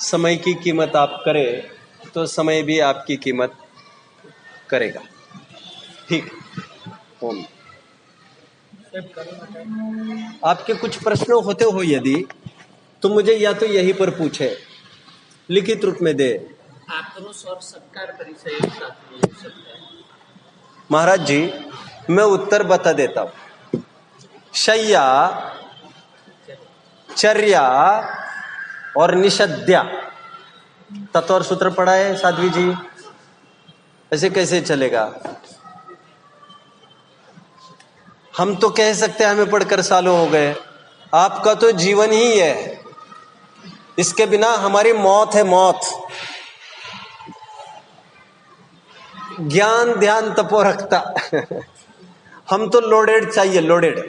समय की कीमत आप करें तो समय भी आपकी कीमत करेगा। ठीक। ओम। आपके कुछ प्रश्न होते हो यदि, तो मुझे या तो यहीं पर पूछे, लिखित रूप में दे। आक्रोश और सत्कार परिचय एक साथ हो सकता है। महाराज जी, मैं उत्तर बता देता हूं। शय्या, चर्या और निषद्या, तत्व और सूत्र पढ़ा है साध्वी जी, ऐसे कैसे चलेगा? हम तो कह सकते हैं हमें पढ़कर सालों हो गए, आपका तो जीवन ही है, इसके बिना हमारी मौत है, मौत। ज्ञान ध्यान तपो रखता हम तो लोडेड चाहिए, लोडेड।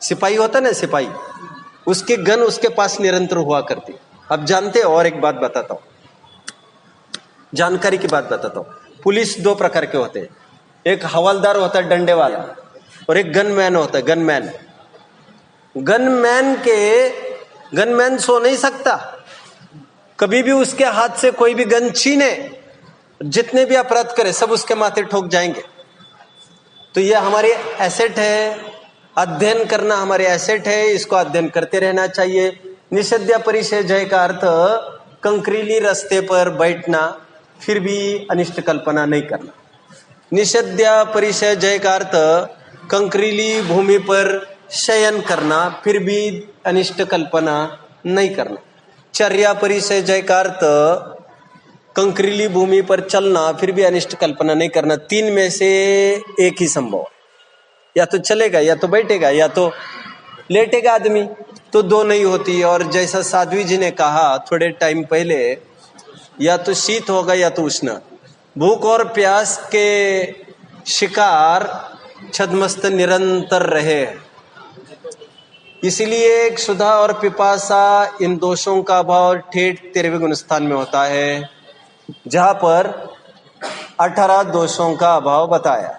सिपाही होता ना, सिपाही, उसके गन उसके पास निरंतर हुआ करती। अब जानते हो, और एक बात बताता हूं, जानकारी की बात बताता हूं। पुलिस 2 प्रकार के होते हैं, एक हवलदार होता है डंडे वाला, और एक गनमैन होता है, गनमैन। गनमैन सो नहीं सकता, कभी भी उसके हाथ से कोई भी गन छीने, जितने भी अपराध करे सब उसके माथे ठोक जाएंगे। तो ये हमारी एसेट है, अध्ययन करना हमारे एसेट है, इसको अध्ययन करते रहना चाहिए। निषेध्य परिचय जय का अर्थ कंकरीली रास्ते पर बैठना फिर भी अनिष्ट कल्पना नहीं करना। निषेध्य परिचय जय का अर्थ कंकरीली भूमि पर शयन करना फिर भी अनिष्ट कल्पना नहीं करना। चर्या परिचय जय का अर्थ कंकरीली भूमि पर चलना फिर भी अनिष्ट कल्पना नहीं करना। तीन में से एक ही संभव, या तो चलेगा या तो बैठेगा या तो लेटेगा आदमी, तो दो नहीं होती। और जैसा साध्वी जी ने कहा थोड़े टाइम पहले, या तो शीत होगा या तो उष्ण। भूख और प्यास के शिकार छद्मस्त निरंतर रहे, इसलिए क्षुधा और पिपासा इन दोषों का अभाव ठेठ 13वें गुण स्थान में होता है, जहां पर 18 दोषों का अभाव बताया।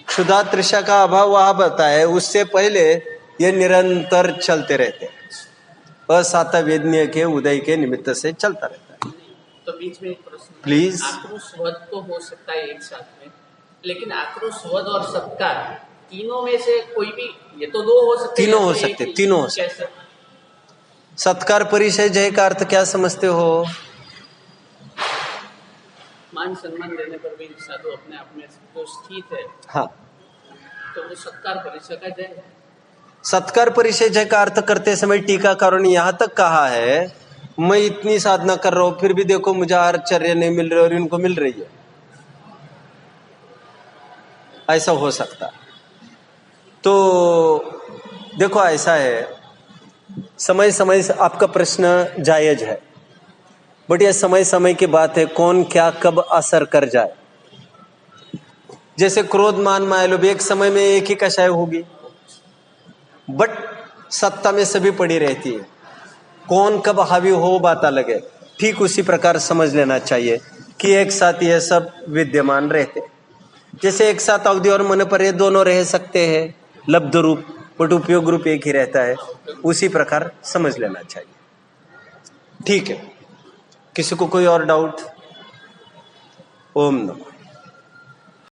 क्षुधा तृषा का अभाव वहां बताया, उससे पहले ये निरंतर चलते रहते हैं। असाता वेदनीय के उदय के निमित्त से चलता रहता है। तो बीच में एक प्रश्न, प्लीज। आक्रोशवध तो हो सकता है एक साथ में, लेकिन आक्रोशवध और सत्कार तीनों में से कोई भी, ये तो दो हो सकते, तीनों हो सकते, तीनों हो सकते। सत्कार परिचय जय का अर्थ क्या समझते हो? मान सम्मान देने पर भी साधु अपने आप में तो स्थित है, हाँ, तो वो सत्कार परिचय का जय है। सत्कार परिचय जय का अर्थ करते समय टीकाकारों ने यहाँ तक कहा है, मैं इतनी साधना कर रहा हूं फिर भी देखो मुझे आचार्य नहीं मिल रहे और इनको मिल रही है। ऐसा हो सकता। तो देखो ऐसा है, समय समय से आपका प्रश्न जायज है, बट यह समय समय की बात है, कौन क्या कब असर कर जाए। जैसे क्रोध मान माया लोभ एक समय में एक ही कषाय होगी, बट सत्ता में सभी पड़ी रहती है, कौन कब हावी हो बात अलग है। ठीक उसी प्रकार समझ लेना चाहिए कि एक साथ यह सब विद्यमान रहते। जैसे एक साथ अवधि और मन पर ये दोनों रह सकते हैं, लब्ध रूप बट उपयोग रूप एक ही रहता है, उसी प्रकार समझ लेना चाहिए। ठीक है, किसी को कोई और डाउट? ओम नमः।